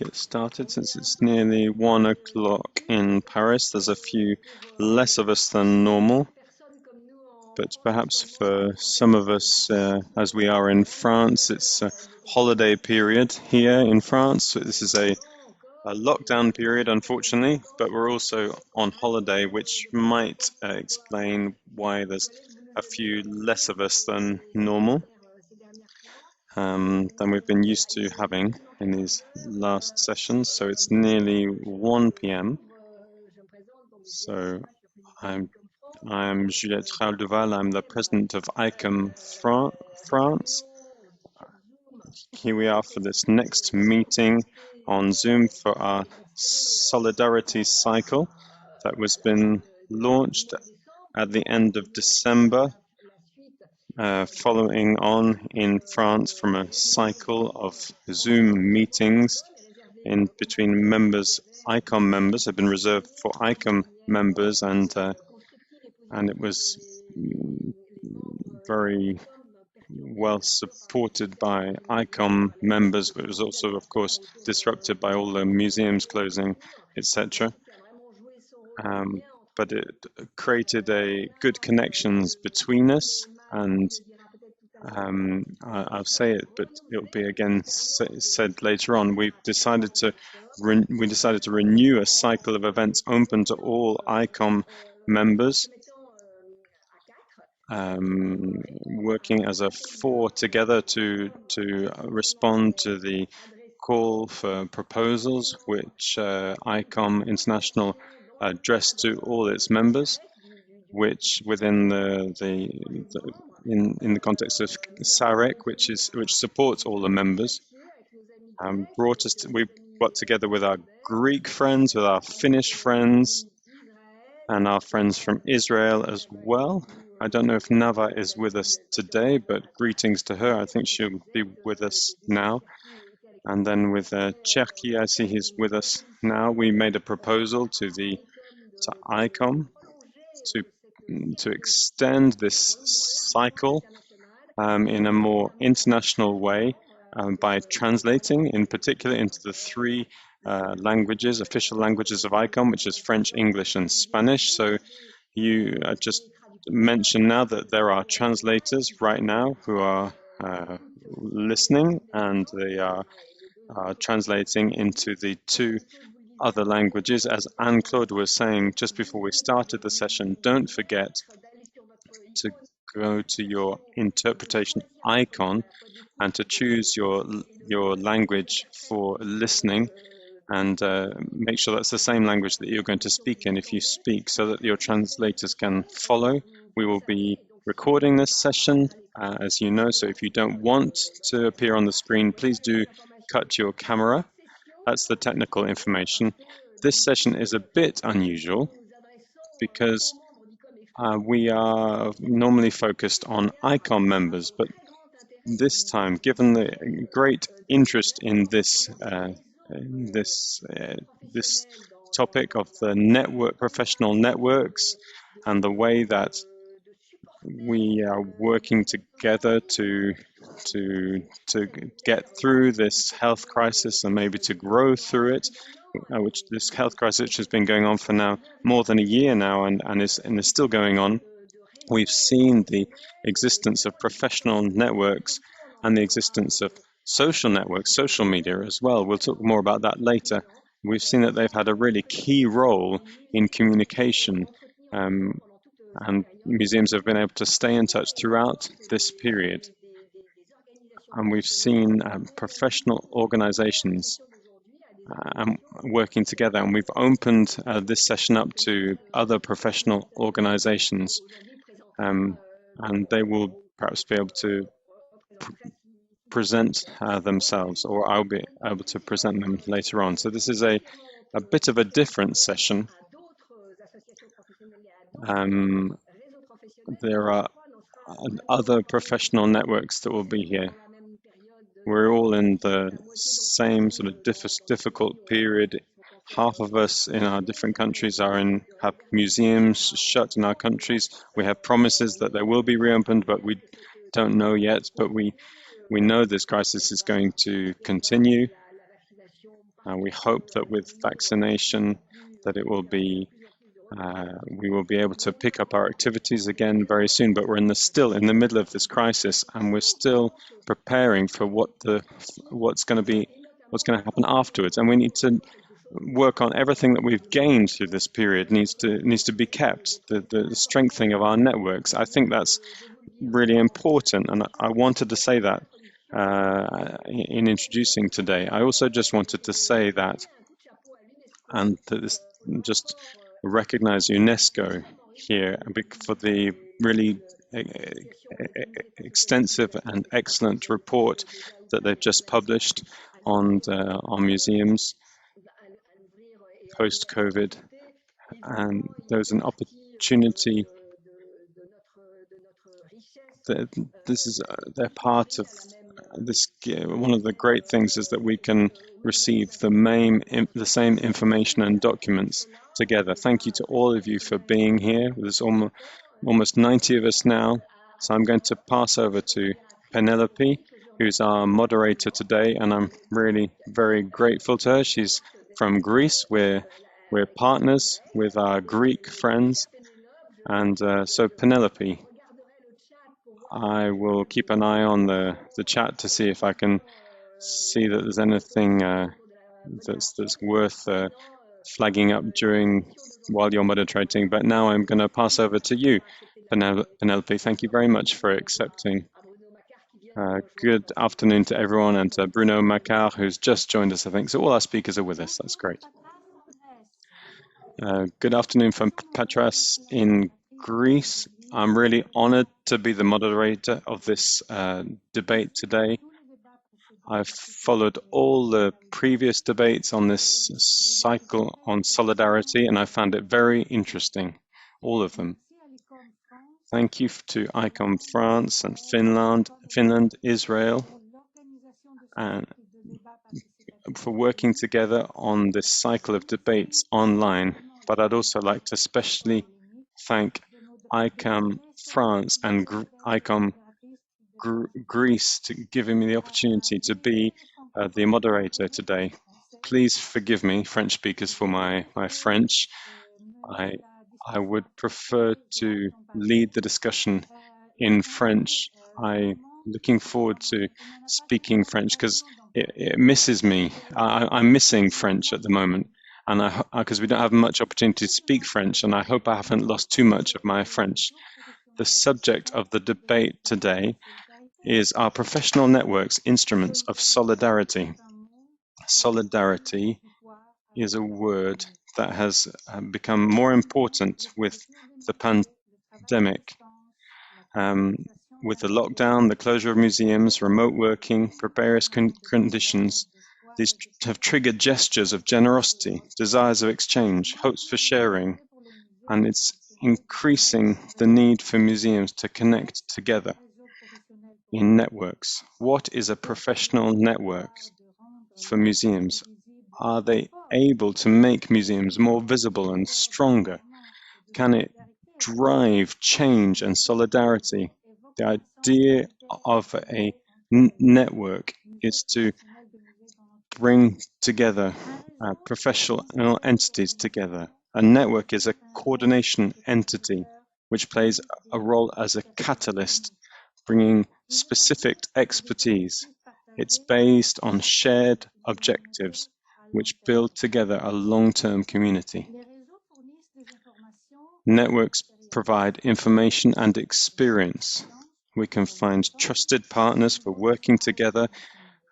get started since it's nearly 1 o'clock in Paris. There's a few less of us than normal, but perhaps for some of us, as we are in France, it's a holiday period here in France. So this is a lockdown period, unfortunately, but we're also on holiday, which might explain why there's a few less of us than normal. Than we've been used to having in these last sessions. So it's nearly 1 p.m. So I'm Juliette Ralduval. I'm the president of ICOM France. Here we are for this next meeting on Zoom for our Solidarities cycle that was been launched at the end of December. Following on in France from a cycle of Zoom meetings in between members, ICOM members have been reserved for ICOM members, and it was very well supported by ICOM members, but it was also, of course, disrupted by all the museums closing, etc. But it created a good connections between us, and I'll say it, but it'll be again said later on. We decided to renew a cycle of events open to all ICOM members, working as a four together to respond to the call for proposals, which ICOM International addressed to all its members, which within in the context of SAREC, which supports all the members, we got together with our Greek friends, with our Finnish friends, and our friends from Israel as well. I don't know if Nava is with us today, but greetings to her. I think she'll be with us now. And then with Cherki, I see he's with us now. We made a proposal to ICOM to extend this cycle in a more international way by translating, in particular, into the three languages, official languages of ICOM, which is French, English, and Spanish. So you just mention now that there are translators right now who are listening, and they are translating into the two other languages. As Anne-Claude was saying just before we started the session, don't forget to go to your interpretation icon and to choose your language for listening, and make sure that's the same language that you're going to speak in if you speak, so that your translators can follow. We will be recording this session, as you know, so if you don't want to appear on the screen, please do cut your camera. That's the technical information. This session is a bit unusual because we are normally focused on ICOM members, but this time, given the great interest in this topic of the professional networks, and the way that we are working together to get through this health crisis and maybe to grow through it, which this health crisis has been going on for now more than a year now, and is still going on. We've seen the existence of professional networks and the existence of social networks, social media as well. We'll talk more about that later. We've seen that they've had a really key role in communication, and museums have been able to stay in touch throughout this period. And we've seen professional organizations working together, and we've opened this session up to other professional organizations, and they will perhaps be able to present themselves, or I'll be able to present them later on. So this is a bit of a different session. There are other professional networks that will be here. We're all in the same sort of difficult period. Half of us in our different countries have museums shut in our countries. We have promises that they will be reopened, but we don't know yet. But we know this crisis is going to continue. And we hope that with vaccination, that it will be we will be able to pick up our activities again very soon, but we're still in the middle of this crisis, and we're still preparing for what's going to happen afterwards. And we need to work on everything that we've gained through this period needs to be kept. The strengthening of our networks. I think that's really important, and I wanted to say that in introducing today. I also just wanted to say that, and that this just recognize UNESCO here for the really extensive and excellent report that they've just published on museums post-COVID. And there's an opportunity that they're part of this. One of the great things is that we can receive the same information and documents together. Thank you to all of you for being here. There's almost 90 of us now. So I'm going to pass over to Penelope, who's our moderator today, and I'm really very grateful to her. She's from Greece. We're partners with our Greek friends. And so Penelope, I will keep an eye on the chat to see if I can see that there's anything that's worth flagging up while you're moderating. But now I'm going to pass over to you, Penelope. Thank you very much for accepting. Good afternoon to everyone, and to Bruno Maquart, who's just joined us, I think. So all our speakers are with us. That's great. Good afternoon from Patras in Greece. I'm really honored to be the moderator of this debate today. I've followed all the previous debates on this cycle on solidarity, and I found it very interesting, all of them. Thank you to ICOM France and Finland, Israel, and for working together on this cycle of debates online. But I'd also like to especially thank ICOM France and ICOM Greece to giving me the opportunity to be the moderator today. Please forgive me, French speakers, for my French. I would prefer to lead the discussion in French. I'm looking forward to speaking French because it misses me. I'm missing French at the moment, and because we don't have much opportunity to speak French, and I hope I haven't lost too much of my French. The subject of the debate today is our professional networks instruments of solidarity. Solidarity is a word that has become more important with the pandemic. With the lockdown, the closure of museums, remote working, precarious conditions, these have triggered gestures of generosity, desires of exchange, hopes for sharing, and it's increasing the need for museums to connect together in networks. What is a professional network for museums? Are they able to make museums more visible and stronger? Can it drive change and solidarity? The idea of a network is to bring together professional entities together. A network is a coordination entity which plays a role as a catalyst, bringing specific expertise. It's based on shared objectives which build together a long-term community. Networks provide information and experience. We can find trusted partners for working together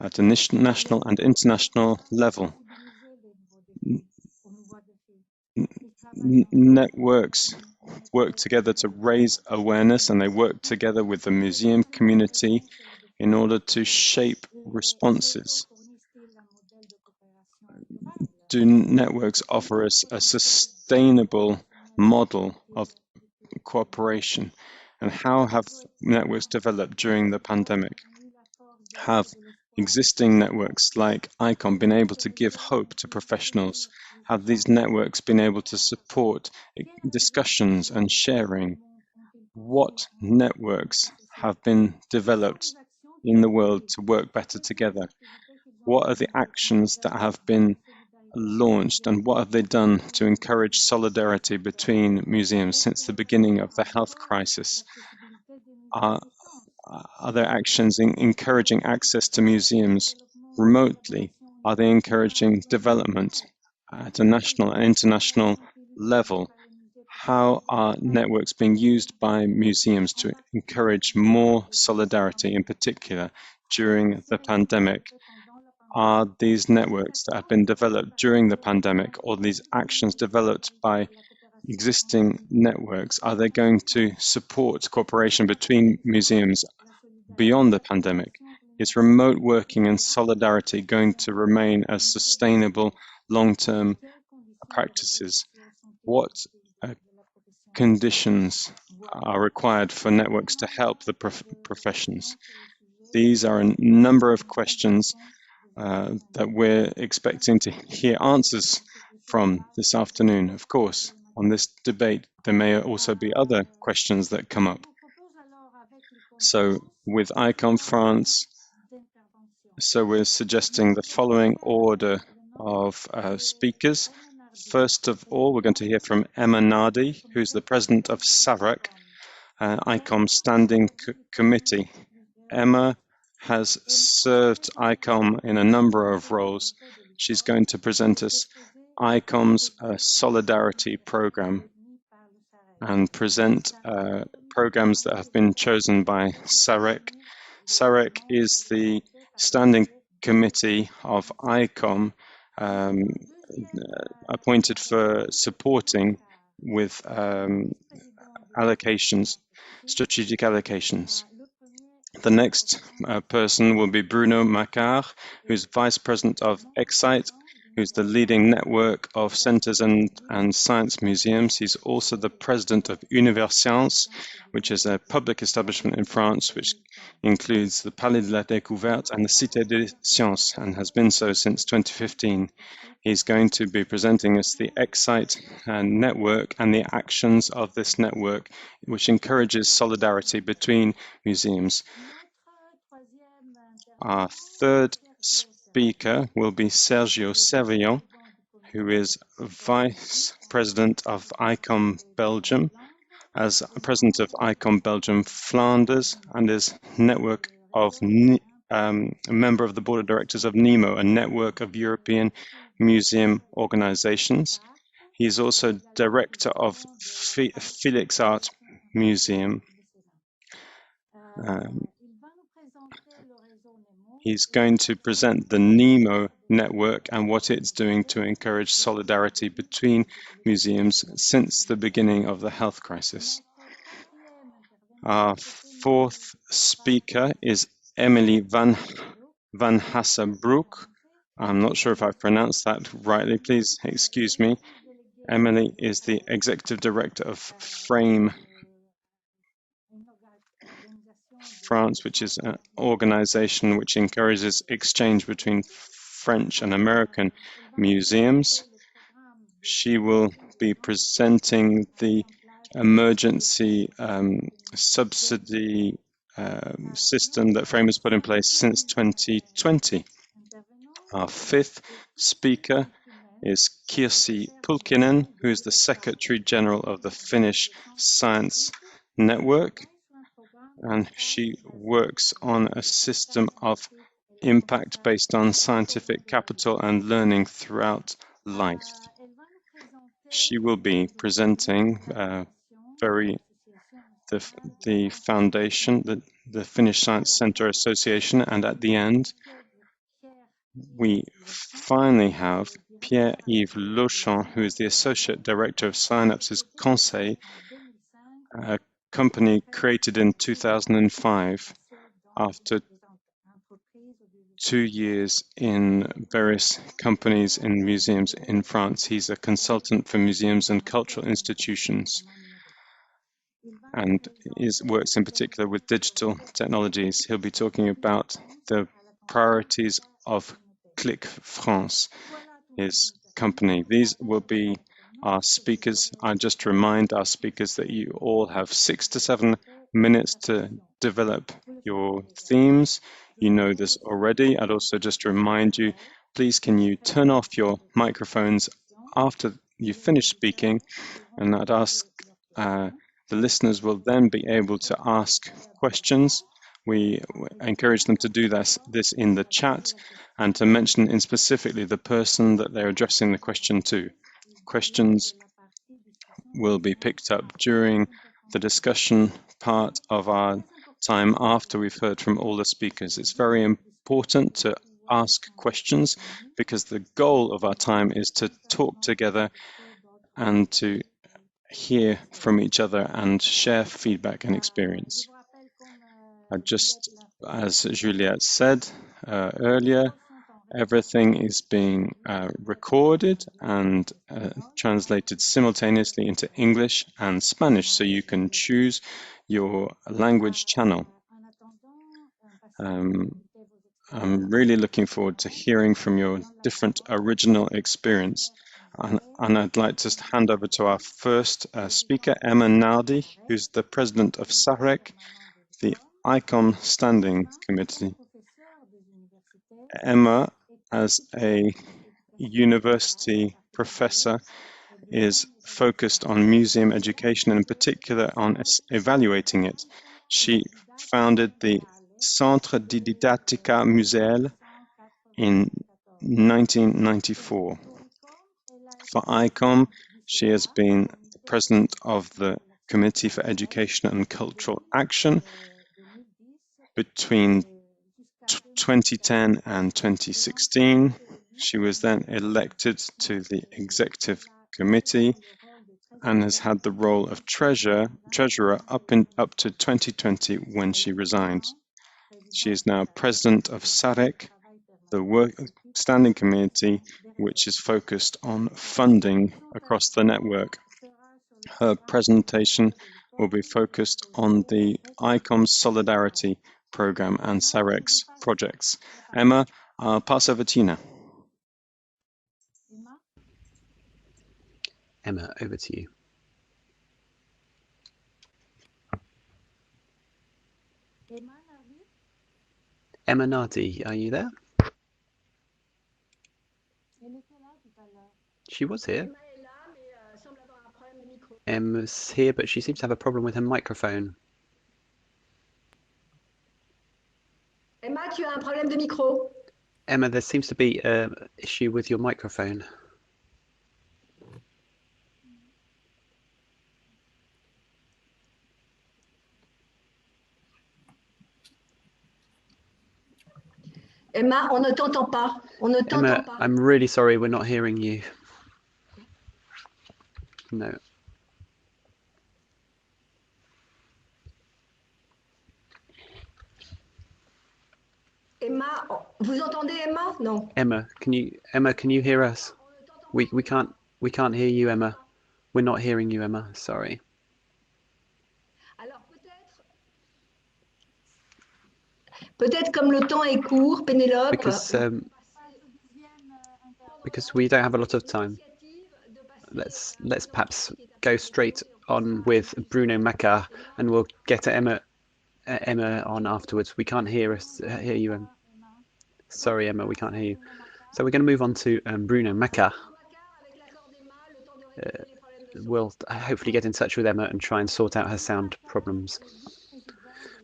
at a national and international level. Networks work together to raise awareness, and they work together with the museum community in order to shape responses. Do networks offer us a sustainable model of cooperation? And how have networks developed during the pandemic? Have existing networks like ICOM been able to give hope to professionals? Have these networks been able to support discussions and sharing? What networks have been developed in the world to work better together? What are the actions that have been launched and what have they done to encourage solidarity between museums since the beginning of the health crisis? Are there actions in encouraging access to museums remotely? Are they encouraging development at a national and international level? How are networks being used by museums to encourage more solidarity, in particular during the pandemic? Are these networks that have been developed during the pandemic or these actions developed by existing networks, are they going to support cooperation between museums beyond the pandemic? Is remote working and solidarity going to remain as sustainable long-term practices? What conditions are required for networks to help the professions? These are a number of questions that we're expecting to hear answers from this afternoon. Of course, on this debate, there may also be other questions that come up. So with ICOM France, we're suggesting the following order of speakers. First of all, we're going to hear from Emma Nardi, who's the president of SAREC, ICOM Standing Committee. Emma has served ICOM in a number of roles. She's going to present us ICOM's Solidarity Program and present programs that have been chosen by SAREC. SAREC is the standing committee of ICOM appointed for supporting with allocations, strategic allocations. The next person will be Bruno Maquart, who's Vice President of Ecsite, who's the leading network of centers and science museums. He's also the President of Universcience, which is a public establishment in France, which includes the Palais de la découverte and the Cité des Sciences, and has been so since 2015. He's going to be presenting us the Ecsite network and the actions of this network, which encourages solidarity between museums. Our third speaker will be Sergio Celvillon, who is Vice President of ICOM Belgium, as President of ICOM Belgium-Flanders, and is network of a member of the Board of Directors of NEMO, a network of European museum organizations. He is also director of Felix Art Museum. He's going to present the NEMO network and what it's doing to encourage solidarity between museums since the beginning of the health crisis. Our fourth speaker is Emily van Hassebroek. I'm not sure if I've pronounced that rightly. Please excuse me. Emily is the Executive Director of FRAME France, which is an organization which encourages exchange between French and American museums. She will be presenting the emergency subsidy system that FRAME has put in place since 2020. Our fifth speaker is Kirsi Pulkkinen, who is the Secretary General of the Finnish Science Network, and she works on a system of impact based on scientific capital and learning throughout life. She will be presenting the foundation, the Finnish Science Center Association, and at the end, we finally have Pierre-Eve Lucha, who is the Associate Director of Sinapses Conseils, a company created in 2005 after 2 years in various companies in museums in France. He's a consultant for museums and cultural institutions and works in particular with digital technologies. He'll be talking about the priorities of Clic France, his company. These will be our speakers. I just remind our speakers that you all have 6 to 7 minutes to develop your themes, you know this already. I'd also just remind you, please can you turn off your microphones after you finish speaking, and I'd ask the listeners will then be able to ask questions. We encourage them to do this in the chat and to mention in specifically the person that they're addressing the question to. Questions will be picked up during the discussion part of our time after we've heard from all the speakers. It's very important to ask questions because the goal of our time is to talk together and to hear from each other and share feedback and experience. Just as Juliette said earlier, everything is being recorded and translated simultaneously into English and Spanish, so you can choose your language channel. I'm really looking forward to hearing from your different original experience. And I'd like to hand over to our first speaker, Emma Nardi, who's the president of SAREC, the ICOM Standing Committee. Emma, as a university professor, is focused on museum education and in particular on evaluating it. She founded the Centre di Didattica Museale in 1994. For ICOM, she has been the president of the Committee for Education and Cultural Action between 2010 and 2016. She was then elected to the Executive Committee and has had the role of treasurer up to 2020 when she resigned. She is now president of SAREC, the standing committee which is focused on funding across the network. Her presentation will be focused on the ICOM Solidarity Program and SAREC's projects. Emma, I'll pass over to you now. Emma, over to you. Emma Nardi, are you there? She was here. Emma's here, but she seems to have a problem with her microphone. Emma, tu as un problème de micro. Emma, there seems to be an issue with your microphone. Emma, on ne t'entend pas. On ne t'entend pas. I'm really sorry, we're not hearing you. No. Emma, vous entendez Emma? Non. Emma, can you hear us? We can't hear you, Emma. We're not hearing you, Emma. Sorry. Alors peut-être comme le temps est court, Pénélope. Because we don't have a lot of time. Let's perhaps go straight on with Bruno Maquart, and we'll get to Emma on afterwards. We can't hear you, Emma. Sorry, Emma, we can't hear you. So we're going to move on to Bruno Mecca. We'll hopefully get in touch with Emma and try and sort out her sound problems.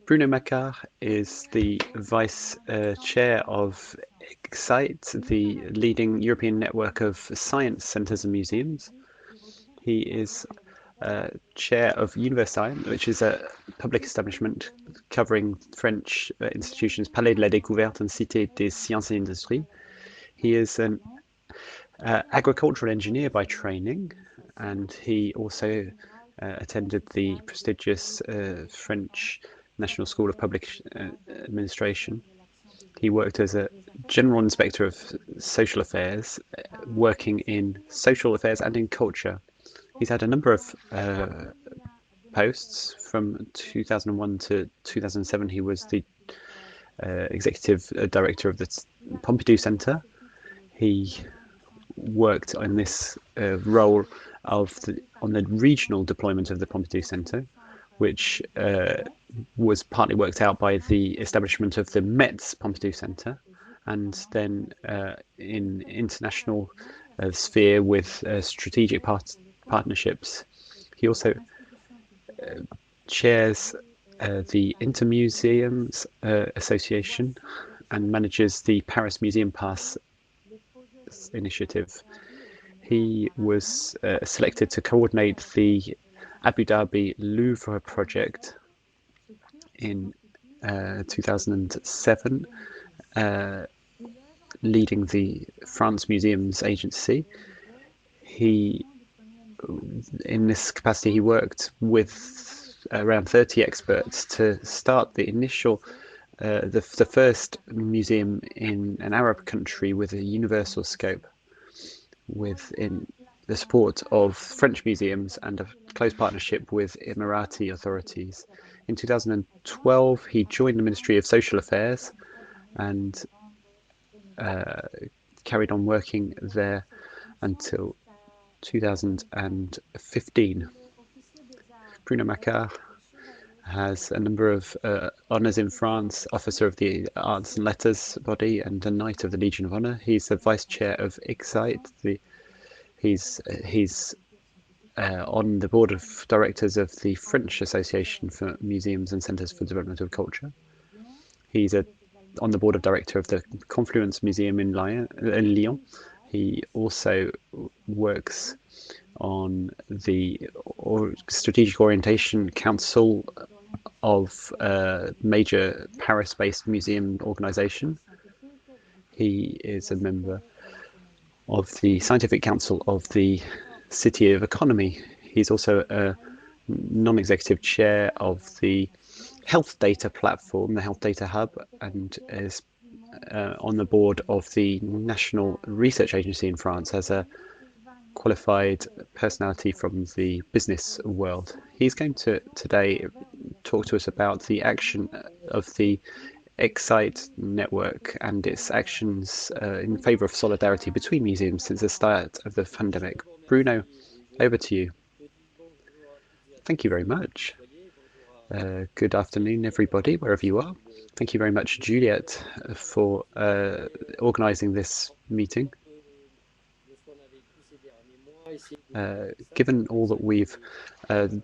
Bruno Maquart is the vice chair of Ecsite, the leading European network of science centres and museums. He is chair of Universcience, which is a public establishment covering French institutions Palais de la découverte and Cité des sciences et industries. He is an agricultural engineer by training, and he also attended the prestigious French National School of Public Administration. He worked as a General Inspector of Social Affairs, working in social affairs and in culture. He's had a number of posts. From 2001 to 2007, he was the Executive Director of the Pompidou Centre. He worked in this role on the regional deployment of the Pompidou Centre, which was partly worked out by the establishment of the Metz Pompidou Centre, and then in international sphere with strategic partnerships. He also chairs the Intermuseums Association and manages the Paris Museum Pass initiative. He was selected to coordinate the Abu Dhabi Louvre project in 2007, leading the France Museums Agency. In this capacity, he worked with around 30 experts to start the initial, the first museum in an Arab country with a universal scope, within the support of French museums and a close partnership with Emirati authorities. In 2012, he joined the Ministry of Social Affairs and carried on working there until 2015. Bruno Maquart has a number of honours in France, Officer of the Arts and Letters body and the Knight of the Legion of Honour. He's the Vice Chair of Ecsite. He's on the Board of Directors of the French Association for Museums and Centres for Development of Culture. He's on the Board of Director of the Confluence Museum in Lyon. He also works on the Strategic Orientation Council of a major Paris-based museum organisation. He is a member of the Scientific Council of the City of Economy. He's also a non-executive chair of the Health Data Platform, the Health Data Hub, and is on the board of the National Research Agency in France as a qualified personality from the business world. He's going to today talk to us about the action of the Ecsite network and its actions in favour of solidarity between museums since the start of the pandemic. Bruno, over to you. Thank you very much. Good afternoon, everybody, wherever you are. Thank you very much, Juliette, for organising this meeting. Given all that we've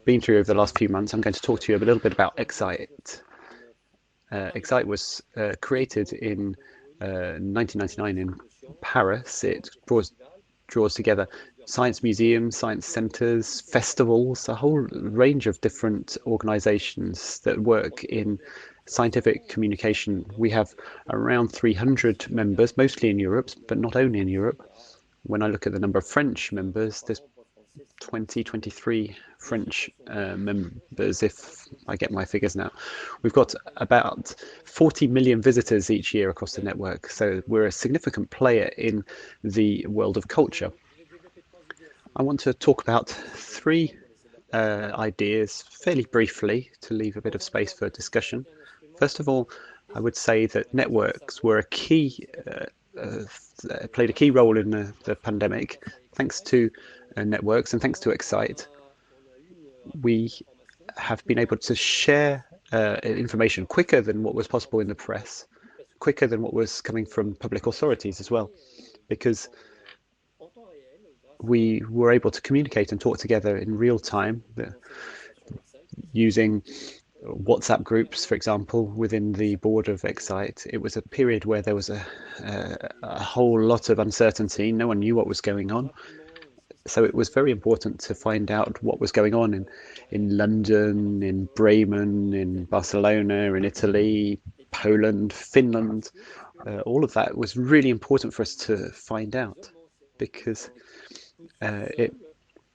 been through over the last few months, I'm going to talk to you a little bit about Ecsite. Ecsite was created in 1999 in Paris. It draws together science museums, science centres, festivals, a whole range of different organisations that work in scientific communication. We have around 300 members, mostly in Europe, but not only in Europe. When I look at the number of French members, there's 23 French members, if I get my figures now. We've got about 40 million visitors each year across the network, so we're a significant player in the world of culture. I want to talk about three ideas fairly briefly to leave a bit of space for discussion. First of all, I would say that networks were a key played a key role in the pandemic. Thanks to networks and thanks to Ecsite, we have been able to share information quicker than what was possible in the press, quicker than what was coming from public authorities as well, because we were able to communicate and talk together in real time using WhatsApp groups, for example, within the board of Ecsite. It was a period where there was a whole lot of uncertainty. No one knew what was going on. So it was very important to find out what was going on in London, in Bremen, in Barcelona, in Italy, Poland, Finland. All of that was really important for us to find out, because it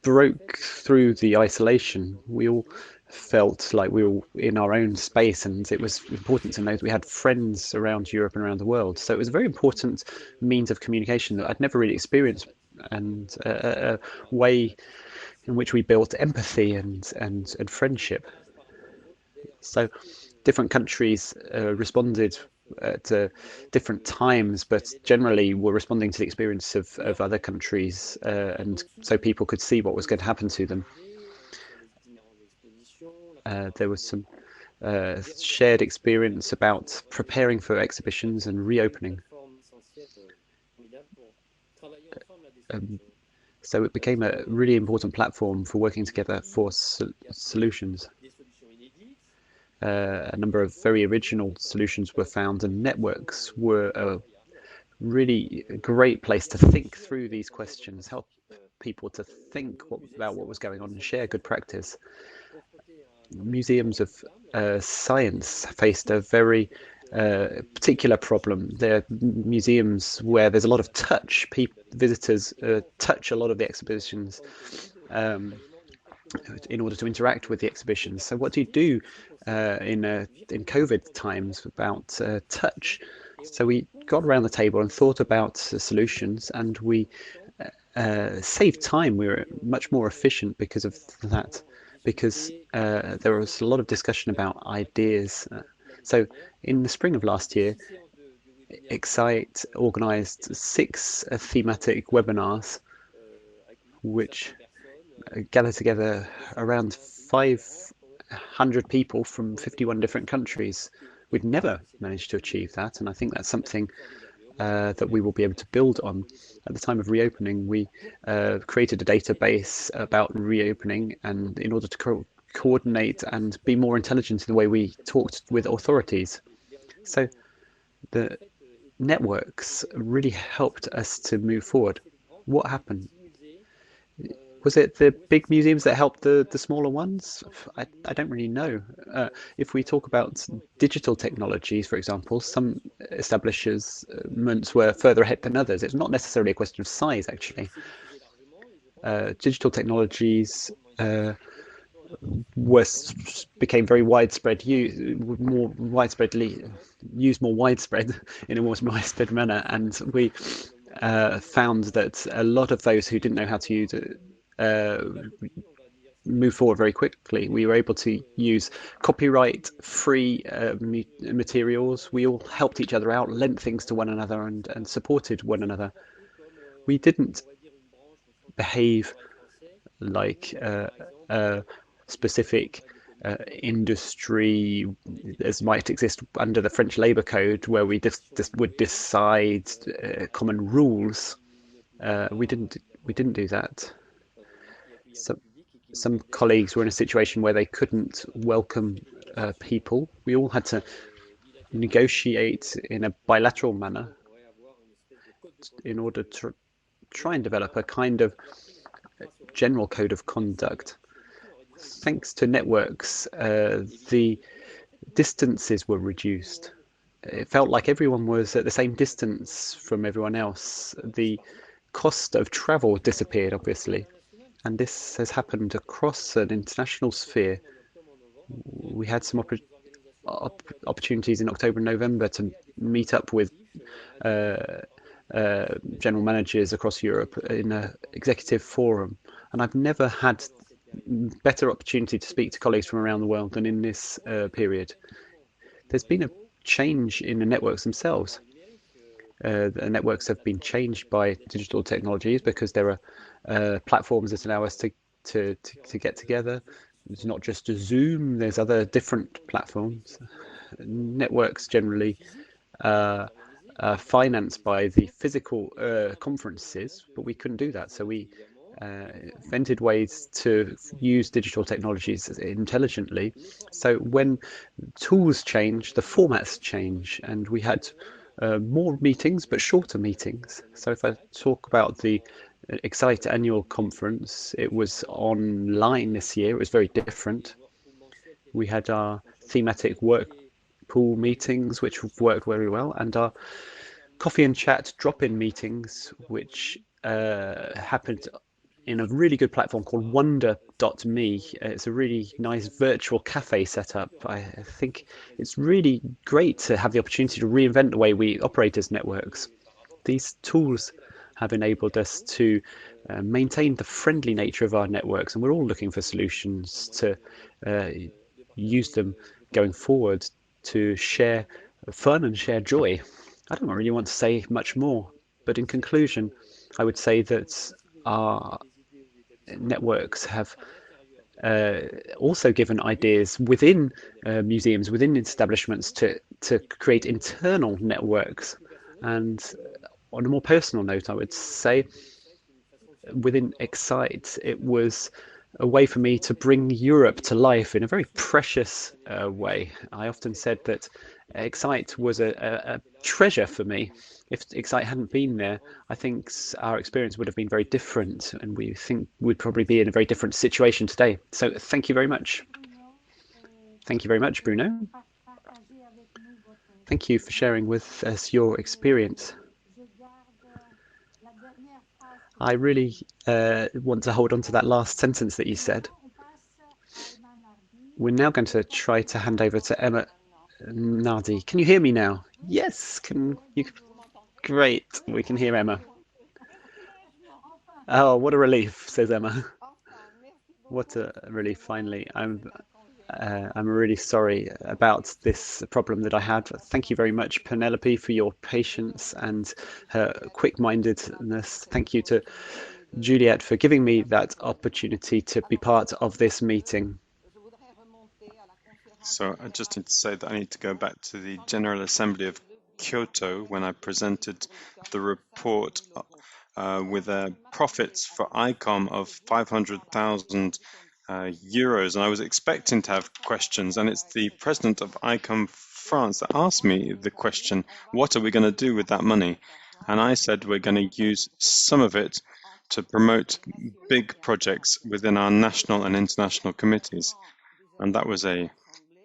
broke through the isolation. We all felt like we were in our own space, and it was important to know that we had friends around Europe and around the world. So it was a very important means of communication that I'd never really experienced, and a way in which we built empathy and friendship. So different countries responded at different times, but generally were responding to the experience of other countries, and so people could see what was going to happen to them. There was some shared experience about preparing for exhibitions and reopening. So it became a really important platform for working together for solutions. A number of very original solutions were found, and networks were a really great place to think through these questions, help people to think about what was going on and share good practice. Museums of science faced a very particular problem. They're museums where there's a lot of touch. Visitors touch a lot of the exhibitions in order to interact with the exhibitions. So what do you do in COVID times about touch? So we got around the table and thought about solutions, and we saved time. We were much more efficient because of that, because there was a lot of discussion about ideas. So in the spring of last year, Ecsite organised 6 thematic webinars, which gathered together around 500 people from 51 different countries. We'd never managed to achieve that, and I think that's something that we will be able to build on. At the time of reopening, we created a database about reopening, and in order to coordinate and be more intelligent in the way we talked with authorities. So the networks really helped us to move forward. What happened? Was it the big museums that helped the smaller ones? I don't really know. If we talk about digital technologies, for example, some establishments were further ahead than others. It's not necessarily a question of size, actually. Digital technologies became very widespread, more widespreadly used more widespread in a more widespread manner, and we found that a lot of those who didn't know how to use it move forward very quickly. We were able to use copyright-free materials. We all helped each other out, lent things to one another, and supported one another. We didn't behave like a specific industry as might exist under the French Labour Code, where we just would decide common rules. We didn't do that. Some colleagues were in a situation where they couldn't welcome people. We all had to negotiate in a bilateral manner in order to try and develop a kind of general code of conduct. Thanks to networks, the distances were reduced. It felt like everyone was at the same distance from everyone else. The cost of travel disappeared, obviously. And this has happened across an international sphere. We had some opportunities in October and November to meet up with general managers across Europe in an executive forum. And I've never had better opportunity to speak to colleagues from around the world than in this period. There's been a change in the networks themselves. The networks have been changed by digital technologies because there are platforms that allow us to get together. It's not just a Zoom, there's other different platforms. Networks generally are financed by the physical conferences, but we couldn't do that. So we invented ways to use digital technologies intelligently. So when tools change, the formats change, and we had more meetings, but shorter meetings. So if I talk about the Ecsite annual conference, it was online this year. It was very different. We had our thematic work pool meetings, which worked very well, and our coffee and chat drop-in meetings, which happened in a really good platform called wonder.me. It's a really nice virtual cafe setup. I think it's really great to have the opportunity to reinvent the way we operate as networks. These tools have enabled us to maintain the friendly nature of our networks, and we're all looking for solutions to use them going forward to share fun and share joy. I don't really want to say much more, but in conclusion, I would say that our networks have also given ideas within museums, within establishments to create internal networks. And on a more personal note, I would say, within Ecsite, it was a way for me to bring Europe to life in a very precious way. I often said that Ecsite was a treasure for me. If Ecsite hadn't been there, I think our experience would have been very different, and we think we'd probably be in a very different situation today. So thank you very much. Thank you very much, Bruno. Thank you for sharing with us your experience. I really want to hold on to that last sentence that you said. We're now going to try to hand over to Emma Nardi. Can you hear me now? Yes. Can you? Great. We can hear Emma. Oh, what a relief, says Emma. What a relief, finally. I'm really sorry about this problem that I had. Thank you very much, Penelope, for your patience and her quick-mindedness. Thank you to Juliette for giving me that opportunity to be part of this meeting. So I just need to say that I need to go back to the General Assembly of Kyoto when I presented the report with profits for ICOM of 500,000 euros, and I was expecting to have questions, and it's the president of ICOM France that asked me the question, what are we going to do with that money? And I said we're going to use some of it to promote big projects within our national and international committees. And that was a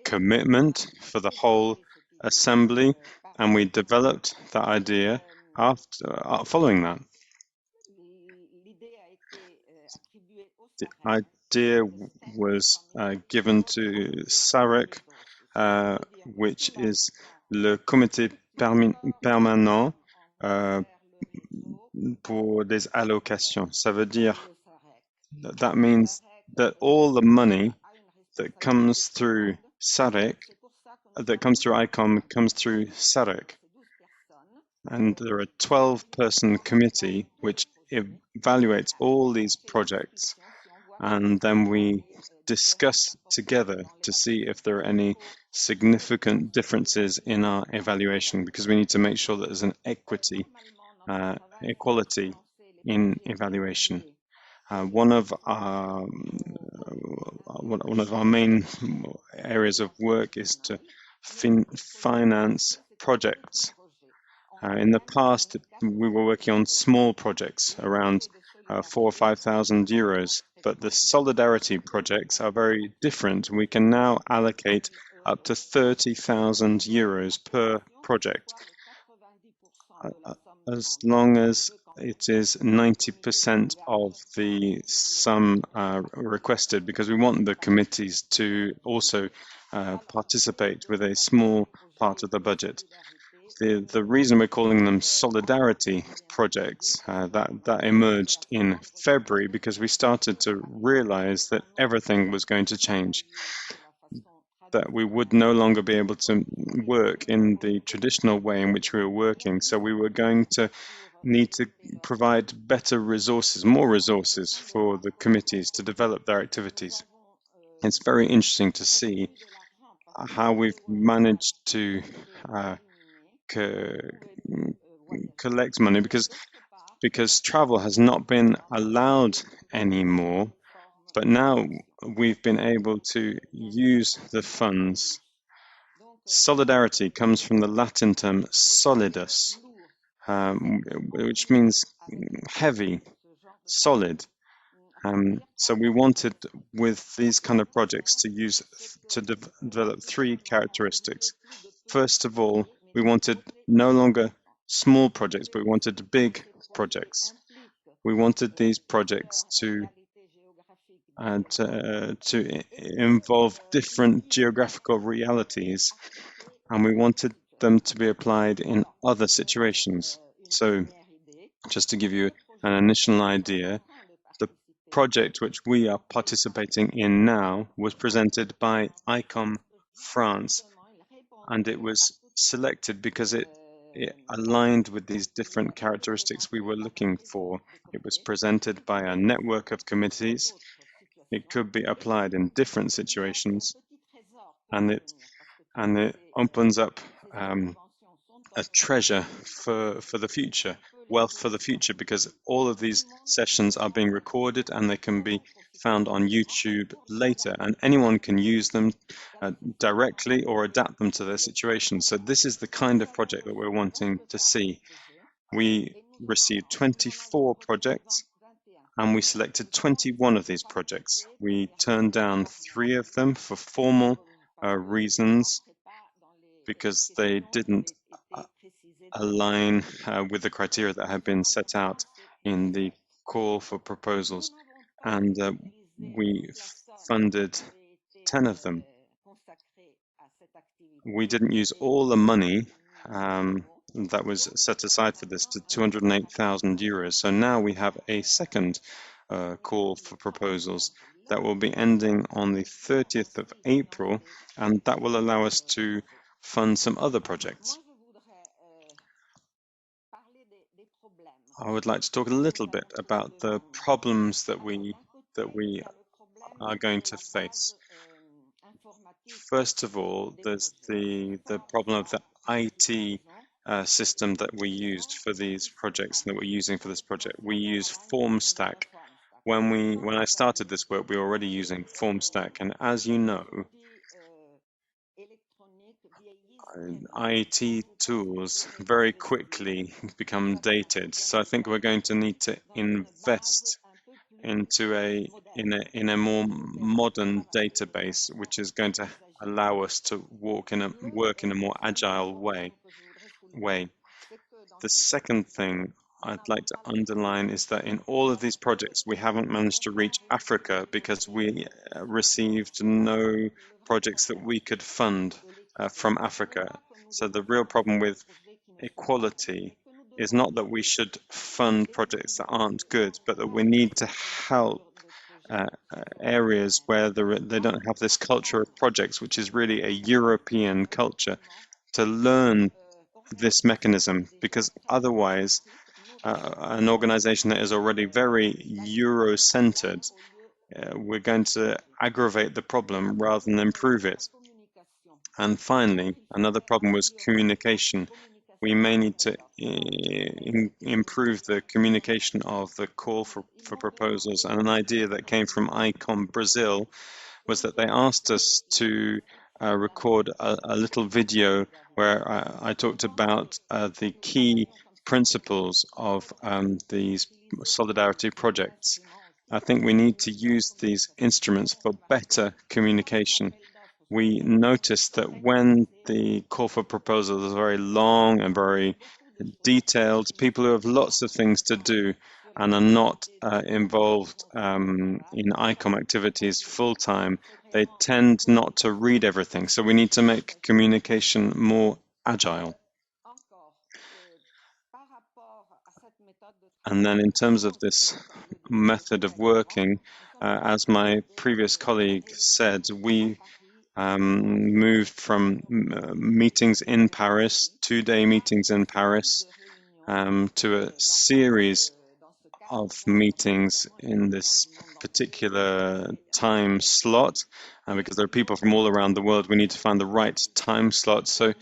commitment for the whole assembly, and we developed that idea following that. The idea was given to SAREC, which is le Comité Permanent pour les allocations. Ça veut dire that means that all the money that comes through SAREC, that comes through ICOM, comes through SAREC. And there are a 12-person committee which evaluates all these projects, and then we discuss together to see if there are any significant differences in our evaluation, because we need to make sure that there's an equality in evaluation. One of our main areas of work is to finance projects. In the past, we were working on small projects around 4,000 or 5,000 euros, but the solidarity projects are very different. We can now allocate up to 30,000 euros per project, as long as it is 90% of the sum requested, because we want the committees to also participate with a small part of the budget. The reason we're calling them solidarity projects, that emerged in February because we started to realize that everything was going to change, that we would no longer be able to work in the traditional way in which we were working. So we were going to need to provide better resources, more resources for the committees to develop their activities. It's very interesting to see how we've managed to collect money, because travel has not been allowed anymore, but now we've been able to use the funds. Solidarity comes from the Latin term solidus, which means heavy, solid. So we wanted, with these kind of projects, to develop three characteristics. First of all, we wanted no longer small projects, but we wanted big projects. We wanted these projects to involve different geographical realities, and we wanted them to be applied in other situations. So, just to give you an initial idea, the project which we are participating in now was presented by ICOM France, and it was selected because it aligned with these different characteristics we were looking for. It was presented by a network of committees, It could be applied in different situations, and it opens up a treasure for the future, wealth for the future, because all of these sessions are being recorded and they can be found on YouTube later, and anyone can use them directly or adapt them to their situation. So this is the kind of project that we're wanting to see. We received 24 projects and we selected 21 of these projects. We turned down 3 of them for formal reasons, because they didn't align with the criteria that have been set out in the call for proposals, and we funded 10 of them. We didn't use all the money that was set aside for this, to 208,000 euros. So now we have a second call for proposals that will be ending on the 30th of April, and that will allow us to fund some other projects. I would like to talk a little bit about the problems that we are going to face. First of all, there's the problem of the IT system that we used for these projects, and that we're using for this project. We use FormStack. When I started this work, we were already using FormStack, and as you know, IT tools very quickly become dated. So I think we're going to need to invest into a more modern database, which is going to allow us to work in a more agile way. The second thing I'd like to underline is that in all of these projects, we haven't managed to reach Africa because we received no projects that we could fund from Africa. So the real problem with equality is not that we should fund projects that aren't good, but that we need to help areas where they don't have this culture of projects, which is really a European culture, to learn this mechanism, because otherwise an organization that is already very Euro-centered, we're going to aggravate the problem rather than improve it. And finally, another problem was communication. We may need to improve the communication of the call for proposals. And an idea that came from ICOM Brazil was that they asked us to record a little video where I talked about the key principles of these solidarity projects. I think we need to use these instruments for better communication. We noticed that when the call for proposals is very long and very detailed, people who have lots of things to do and are not involved in ICOM activities full-time, they tend not to read everything. So we need to make communication more agile. And then in terms of this method of working, as my previous colleague said, we moved from meetings in Paris, 2-day meetings in Paris, to a series of meetings in this particular time slot. And because there are people from all around the world, we need to find the right time slot. So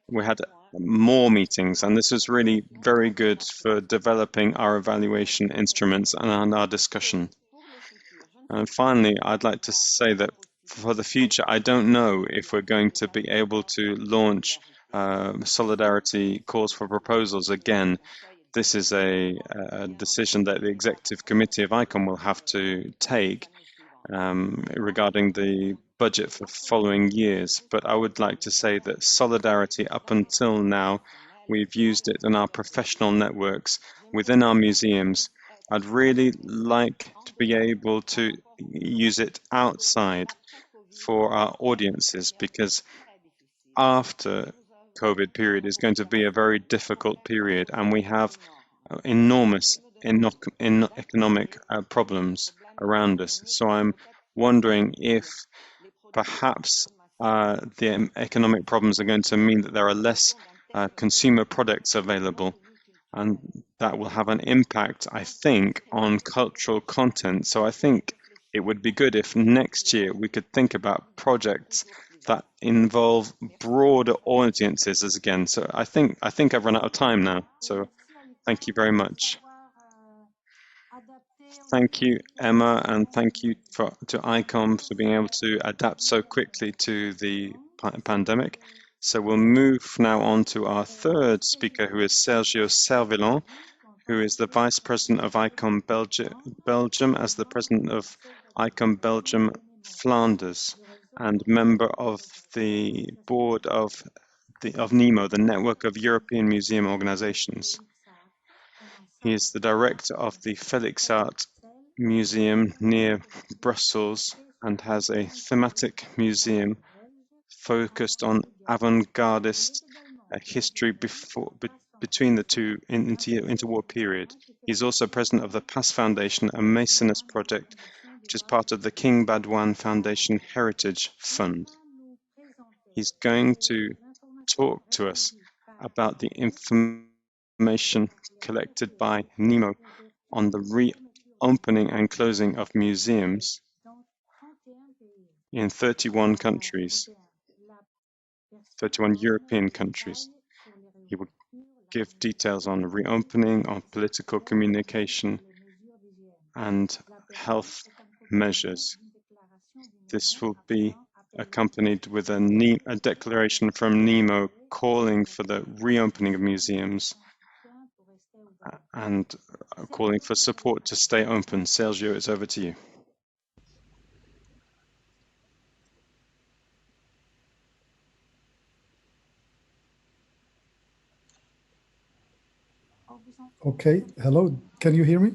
we had more meetings, and this was really very good for developing our evaluation instruments and our discussion. And finally, I'd like to say that for the future, I don't know if we're going to be able to launch solidarity calls for proposals again. This is a decision that the executive committee of ICOM will have to take regarding the budget for following years. But I would like to say that solidarity, up until now, we've used it in our professional networks within our museums. I'd really like to be able to use it outside for our audiences, because after COVID period is going to be a very difficult period, and we have enormous economic problems around us. So I'm wondering if perhaps the economic problems are going to mean that there are less consumer products available, and that will have an impact, I think, on cultural content. So I think it would be good if next year we could think about projects that involve broader audiences as again. So I think I've run out of time now. So thank you very much. Thank you, Emma, and thank you to ICOM for being able to adapt so quickly to the pandemic. So we'll move now on to our third speaker, who is Sergio Celvillon, who is the Vice President of ICOM Belgium as the President of ICOM Belgium-Flanders and member of the board of NEMO, the Network of European Museum Organizations. He is the director of the Felixart Museum near Brussels and has a thematic museum focused on avant-gardist history between the two interwar period. He's also president of the PASS Foundation, a Masonist project which is part of the King Baudouin Foundation Heritage Fund. He's going to talk to us about the information collected by NEMO on the reopening and closing of museums in 31 countries, 31 European countries. He will give details on reopening, on political communication, and health measures. This will be accompanied with a declaration from NEMO calling for the reopening of museums and calling for support to stay open. Sergio, it's over to you. Okay, hello, can you hear me?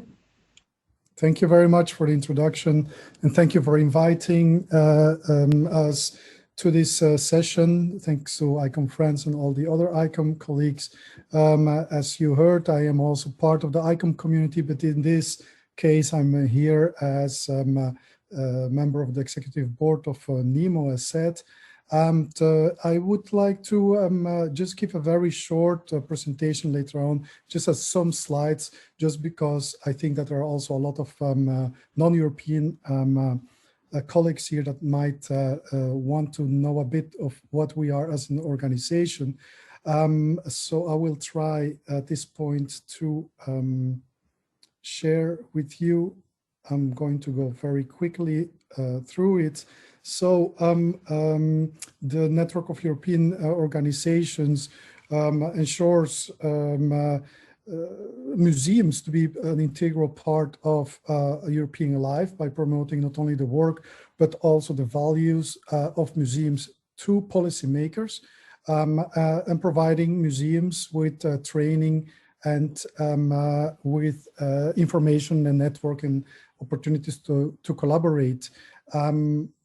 Thank you very much for the introduction, and thank you for inviting us to this session. Thanks to ICOM friends and all the other ICOM colleagues. As you heard, I am also part of the ICOM community, but in this case, I'm here as a member of the executive board of NEMO, as said. And I would like to just give a very short presentation later on, just as some slides, just because I think that there are also a lot of non-European colleagues here that might want to know a bit of what we are as an organization. So I will try at this point to share with you. I'm going to go very quickly through it. So the Network of European Organizations ensures museums to be an integral part of European life by promoting not only the work, but also the values of museums to policymakers and providing museums with training and with information and networking opportunities to collaborate.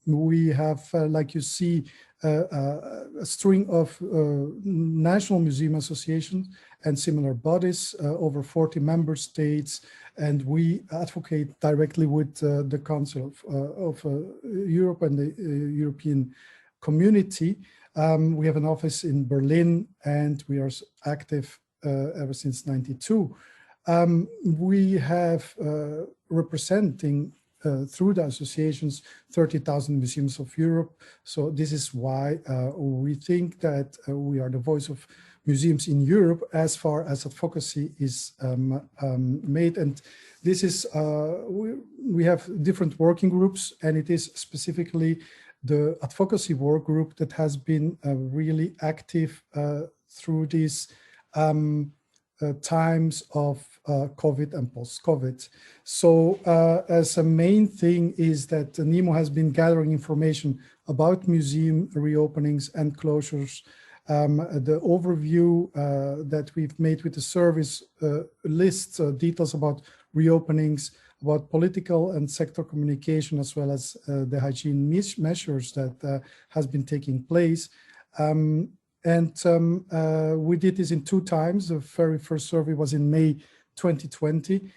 We have, like you see, a string of national museum associations and similar bodies, over 40 member states, and we advocate directly with the Council of Europe and the European Community. We have an office in Berlin, and we are active ever since '92. We have representing through the associations 30,000 museums of Europe. So this is why we think that we are the voice of museums in Europe as far as advocacy is made. And this is, we have different working groups, and it is specifically the advocacy work group that has been really active through these times of COVID and post-COVID. So as a main thing is that NEMO has been gathering information about museum reopenings and closures. The overview that we've made with the service lists details about reopenings, about political and sector communication, as well as the hygiene measures that has been taking place. We did this in 2 times. The very first survey was in May 2020.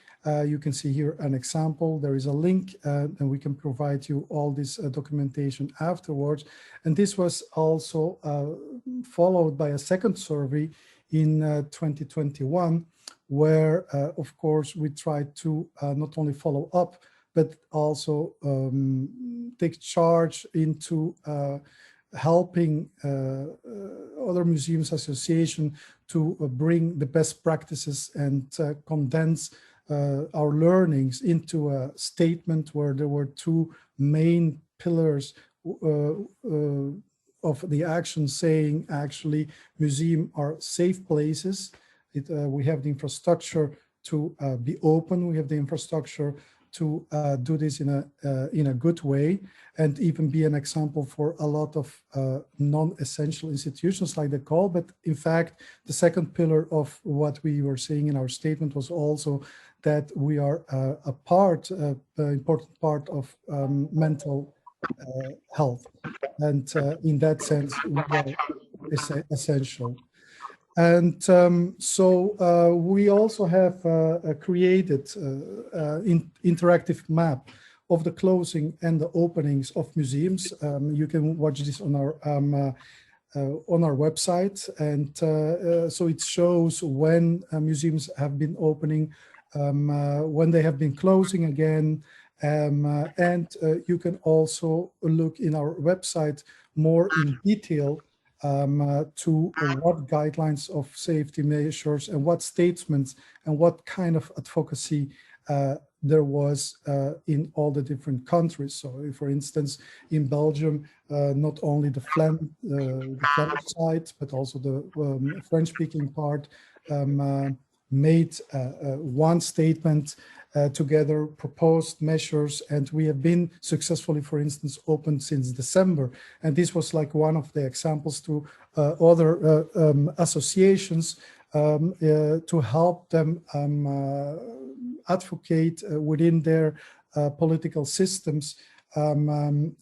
You can see here an example. There is a link, and we can provide you all this documentation afterwards. And this was also followed by a second survey in 2021, where, of course, we tried to not only follow up but also take charge into helping other museums association to bring the best practices and condense our learnings into a statement where there were two main pillars of the action, saying actually museums are safe places. We have the infrastructure to be open. We have the infrastructure to do this in a good way, and even be an example for a lot of non-essential institutions like the call. But in fact, the second pillar of what we were saying in our statement was also that we are a part, an important part of mental health. And in that sense, we are essential. And so we also have created an interactive map of the closing and the openings of museums. You can watch this on our website, and so it shows when museums have been opening, when they have been closing again, and you can also look in our website more in detail to what guidelines of safety measures and what statements and what kind of advocacy there was in all the different countries. So, for instance, in Belgium, not only the Flemish side, but also the French-speaking part made one statement together, proposed measures, and we have been successfully, for instance, open since December. And this was like one of the examples to other associations to help them advocate within their political systems to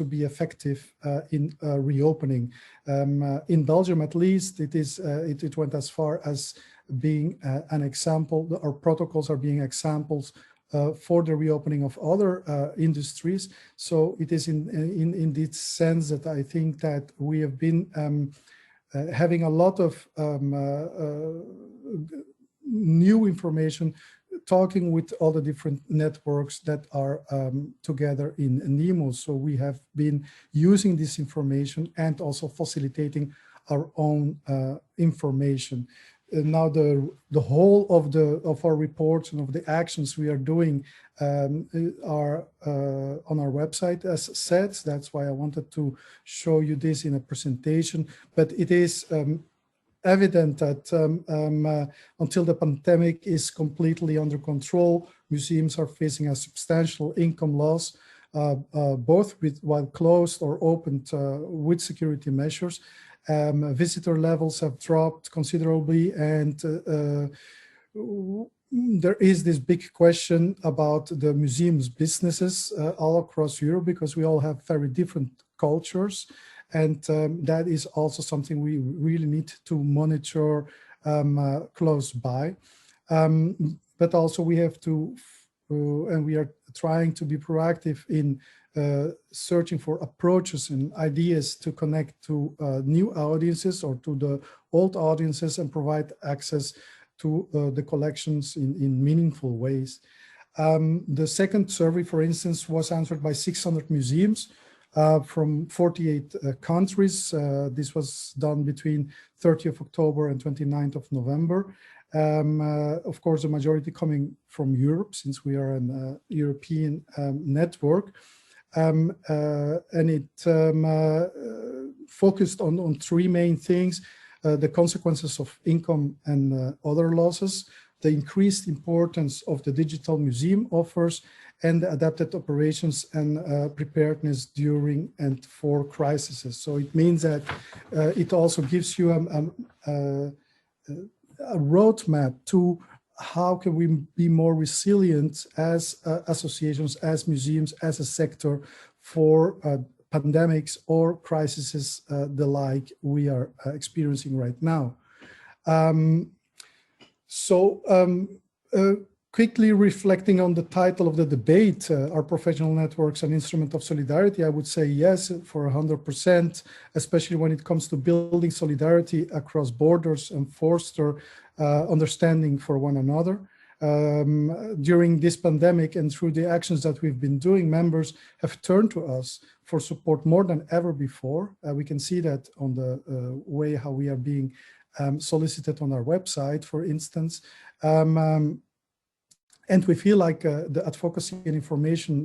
be effective in reopening. In Belgium, at least, it went as far as being an example. Our protocols are being examples for the reopening of other industries. So it is in this sense that I think that we have been having a lot of new information, talking with all the different networks that are together in NEMO. So we have been using this information and also facilitating our own information. Now the whole of our reports and of the actions we are doing are on our website, as said. That's why I wanted to show you this in a presentation. But it is evident that until the pandemic is completely under control, museums are facing a substantial income loss, both while closed or opened with security measures. Visitor levels have dropped considerably, and there is this big question about the museums businesses all across Europe, because we all have very different cultures, and that is also something we really need to monitor close by. But also we have to, and we are trying to be proactive in searching for approaches and ideas to connect to new audiences or to the old audiences and provide access to the collections in meaningful ways. The second survey, for instance, was answered by 600 museums from 48 countries. This was done between 30th of October and 29th of November. Of course, the majority coming from Europe, since we are a European network. And it focused on three main things: the consequences of income and other losses, the increased importance of the digital museum offers, and the adapted operations and preparedness during and for crises. So it means that it also gives you a roadmap to how can we be more resilient as associations, as museums, as a sector for pandemics or crises the like we are experiencing right now. Quickly reflecting on the title of the debate, are professional networks an instrument of solidarity? I would say yes, for 100%, especially when it comes to building solidarity across borders and foster understanding for one another. during this pandemic and through the actions that we've been doing, members have turned to us for support more than ever before. We can see that on the way how we are being solicited on our website, for instance. And we feel like the advocacy and information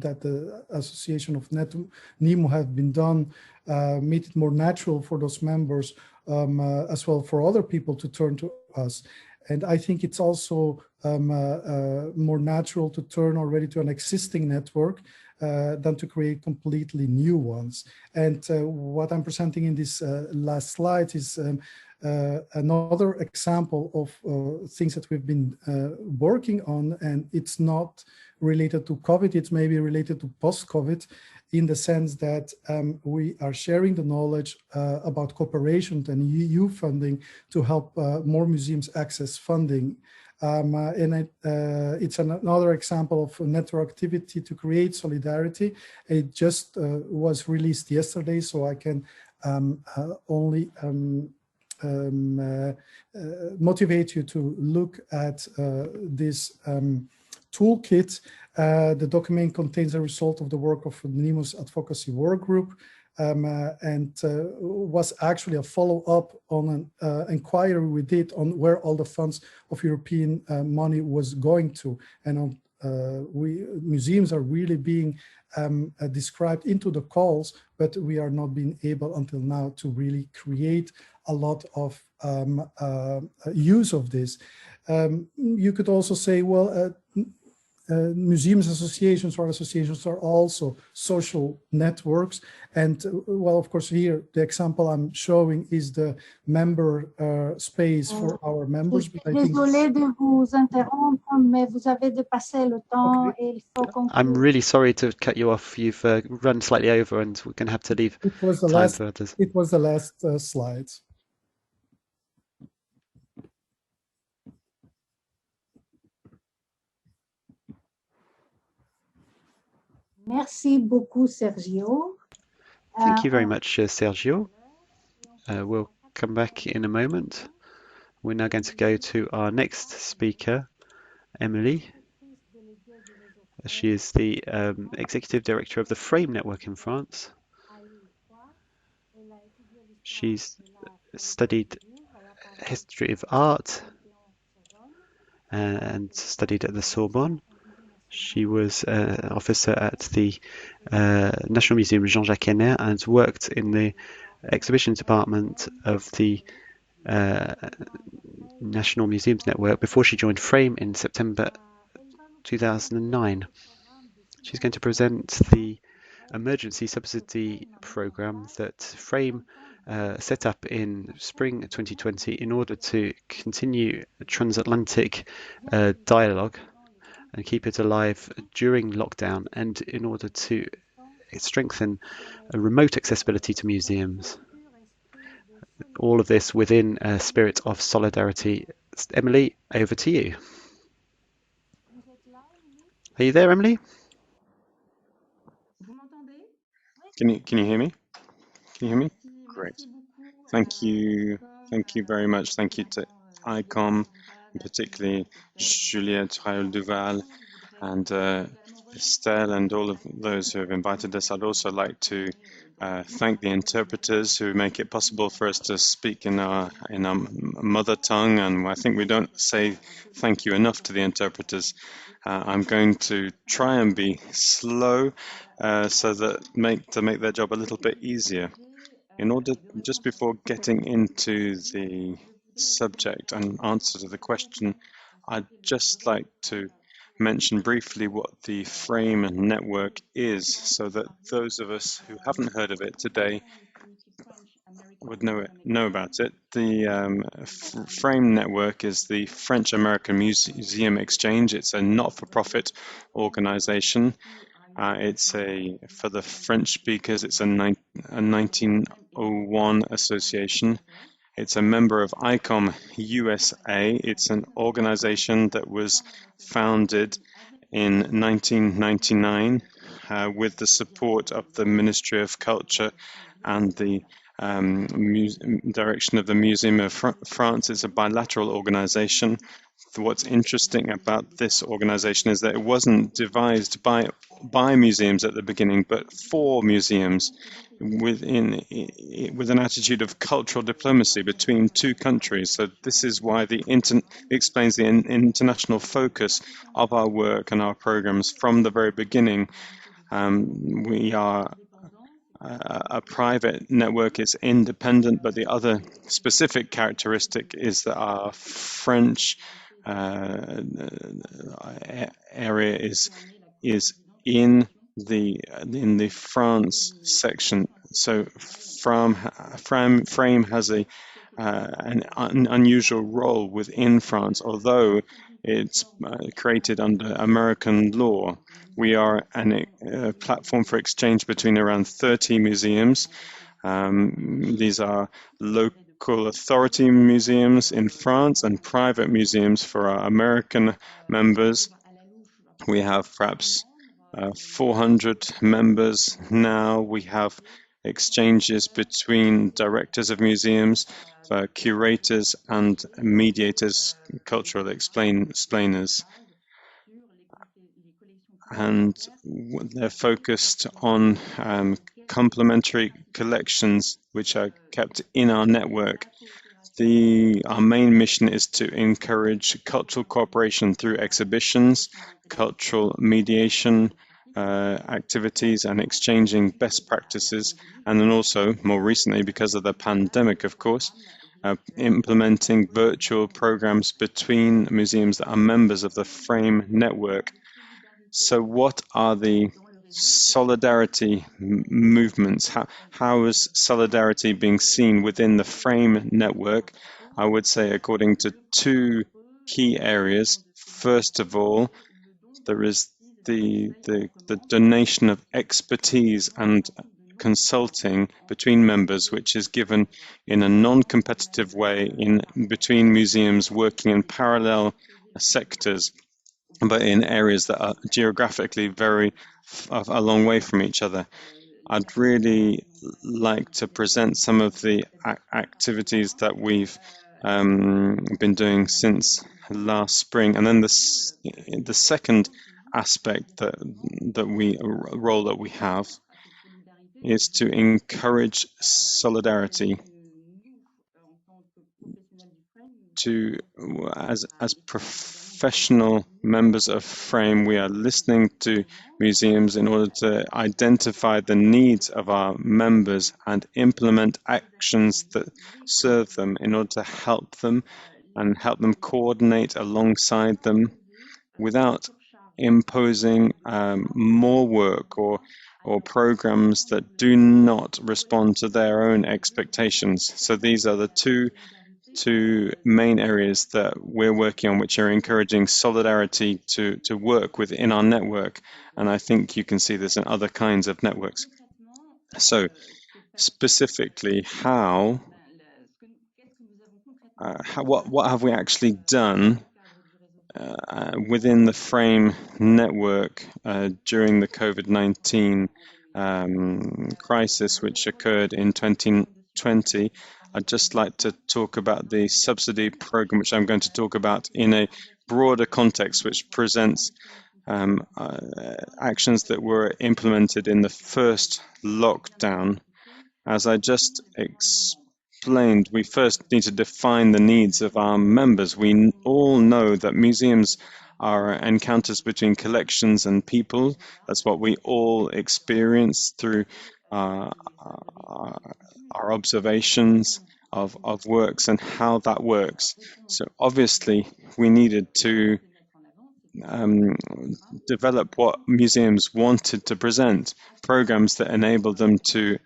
that the Association of NEMO have been done made it more natural for those members as well for other people to turn to us. And I think it's also more natural to turn already to an existing network than to create completely new ones. And what I'm presenting in this last slide is another example of things that we've been working on, and it's not related to COVID, it's maybe related to post-COVID, in the sense that we are sharing the knowledge about cooperation and EU funding to help more museums access funding. It's another example of network activity to create solidarity. It just was released yesterday, so I can only motivate you to look at this toolkit. The document contains the result of the work of NEMO's advocacy work group and was actually a follow-up on an inquiry we did on where all the funds of European money was going to. And museums are really being described into the calls, but we are not being able until now to really create a lot of use of this. You could also say, well, museums associations or associations are also social networks. And well, of course, here, the example I'm showing is the member space for our members. Désolée de vous interrompre, mais vous avez dépassé le temps et il faut conclure. I'm really sorry to cut you off. You've run slightly over and we're going to have to leave It was the time for others. It was the last slide. Merci beaucoup, Sergio. Thank you very much, Sergio. We'll come back in a moment. We're now going to go to our next speaker, Emily. She is the Executive Director of the Frame Network in France. She's studied history of art and studied at the Sorbonne. She was an officer at the National Museum Jean-Jacques Henner and worked in the exhibition department of the National Museums Network before she joined Frame in September 2009. She's going to present the emergency subsidy program that Frame set up in spring 2020 in order to continue transatlantic dialogue and keep it alive during lockdown, and in order to strengthen remote accessibility to museums. All of this within a spirit of solidarity. Emily, over to you. Are you there, Emily? Can you hear me? Can you hear me? Great. Thank you very much. Thank you to ICOM, and particularly Juliette Raoul-Duval and Estelle and all of those who have invited us. I'd also like to thank the interpreters who make it possible for us to speak in our mother tongue, and I think we don't say thank you enough to the interpreters. I'm going to try and be slow so that to make their job a little bit easier. In order, just before getting into the subject and answer to the question, I'd just like to mention briefly what the Frame network is, so that those of us who haven't heard of it today would know about it. The Frame network is the French-American Museum Exchange. It's a not-for-profit organization. It's for the French speakers, it's a 1901 association. It's a member of ICOM USA. It's an organization that was founded in 1999 with the support of the Ministry of Culture and the direction of the Museum of France. It's a bilateral organization what's interesting about this organization is that it wasn't devised by museums at the beginning, but for museums, with an attitude of cultural diplomacy between two countries. So this is why explains the international focus of our work and our programs from the very beginning. We are a private network, is independent, but the other specific characteristic is that our French area is in the France section. So Frame has an unusual role within France, although it's created under American law. We are a platform for exchange between around 30 museums. These are local authority museums in France and private museums for our American members. We have perhaps 400 members now. We have exchanges between directors of museums, curators and mediators, cultural explainers. And they're focused on complementary collections which are kept in our network. Our main mission is to encourage cultural cooperation through exhibitions, cultural mediation activities, and exchanging best practices, and then also, more recently, because of the pandemic, of course, implementing virtual programs between museums that are members of the Frame network. So what are the solidarity movements? How is solidarity being seen within the Frame network? I would say according to two key areas. First of all, there is the donation of expertise and consulting between members, which is given in a non-competitive way between museums working in parallel sectors, but in areas that are geographically a long way from each other. I'd really like to present some of the activities that we've been doing since last spring, and then the second aspect role that we have is to encourage solidarity. As professional members of Frame, we are listening to museums in order to identify the needs of our members and implement actions that serve them in order to help them and help them coordinate alongside them without imposing more work or programs that do not respond to their own expectations. So these are the two main areas that we're working on, which are encouraging solidarity to work within our network. And I think you can see this in other kinds of networks. So specifically, what have we actually done within the Frame network during the COVID-19 crisis, which occurred in 2020? I'd just like to talk about the Subsidy Program, which I'm going to talk about in a broader context, which presents actions that were implemented in the first lockdown. As I just explained, we first need to define the needs of our members. We all know that museums are encounters between collections and people. That's what we all experience through our observations of works and how that works. So obviously we needed to develop what museums wanted to present, programs that enabled them to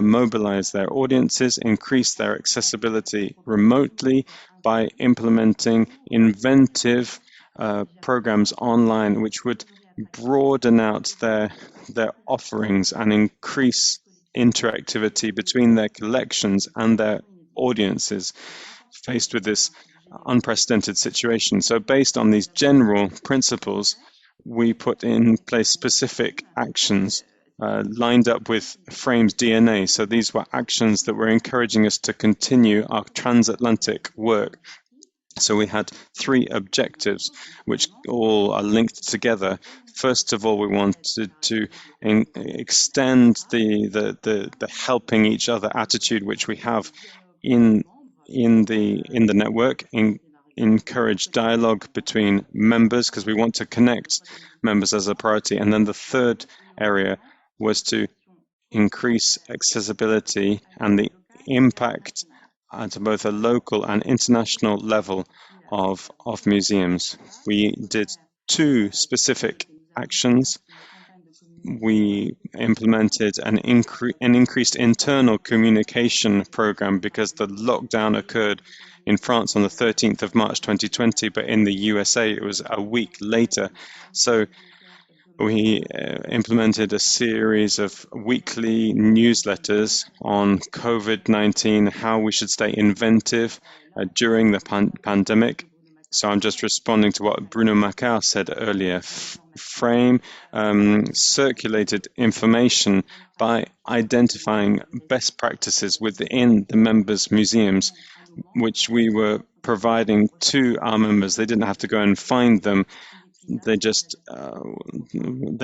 mobilize their audiences, increase their accessibility remotely by implementing inventive programs online, which would broaden out their offerings and increase interactivity between their collections and their audiences faced with this unprecedented situation. So based on these general principles, we put in place specific actions lined up with Frame's DNA. So these were actions that were encouraging us to continue our transatlantic work. So we had three objectives, which all are linked together. First of all, we wanted to extend the helping each other attitude which we have in the network, encourage dialogue between members because we want to connect members as a priority. And then the third area was to increase accessibility and the impact at both a local and international level of museums. We did two specific actions. We implemented an increased internal communication program because the lockdown occurred in France on the 13th of March 2020, but in the USA it was a week later. So we implemented a series of weekly newsletters on COVID-19, how we should stay inventive during the pandemic. So I'm just responding to what Bruno Maquart said earlier. Frame circulated information by identifying best practices within the members' museums, which we were providing to our members. They didn't have to go and find them. They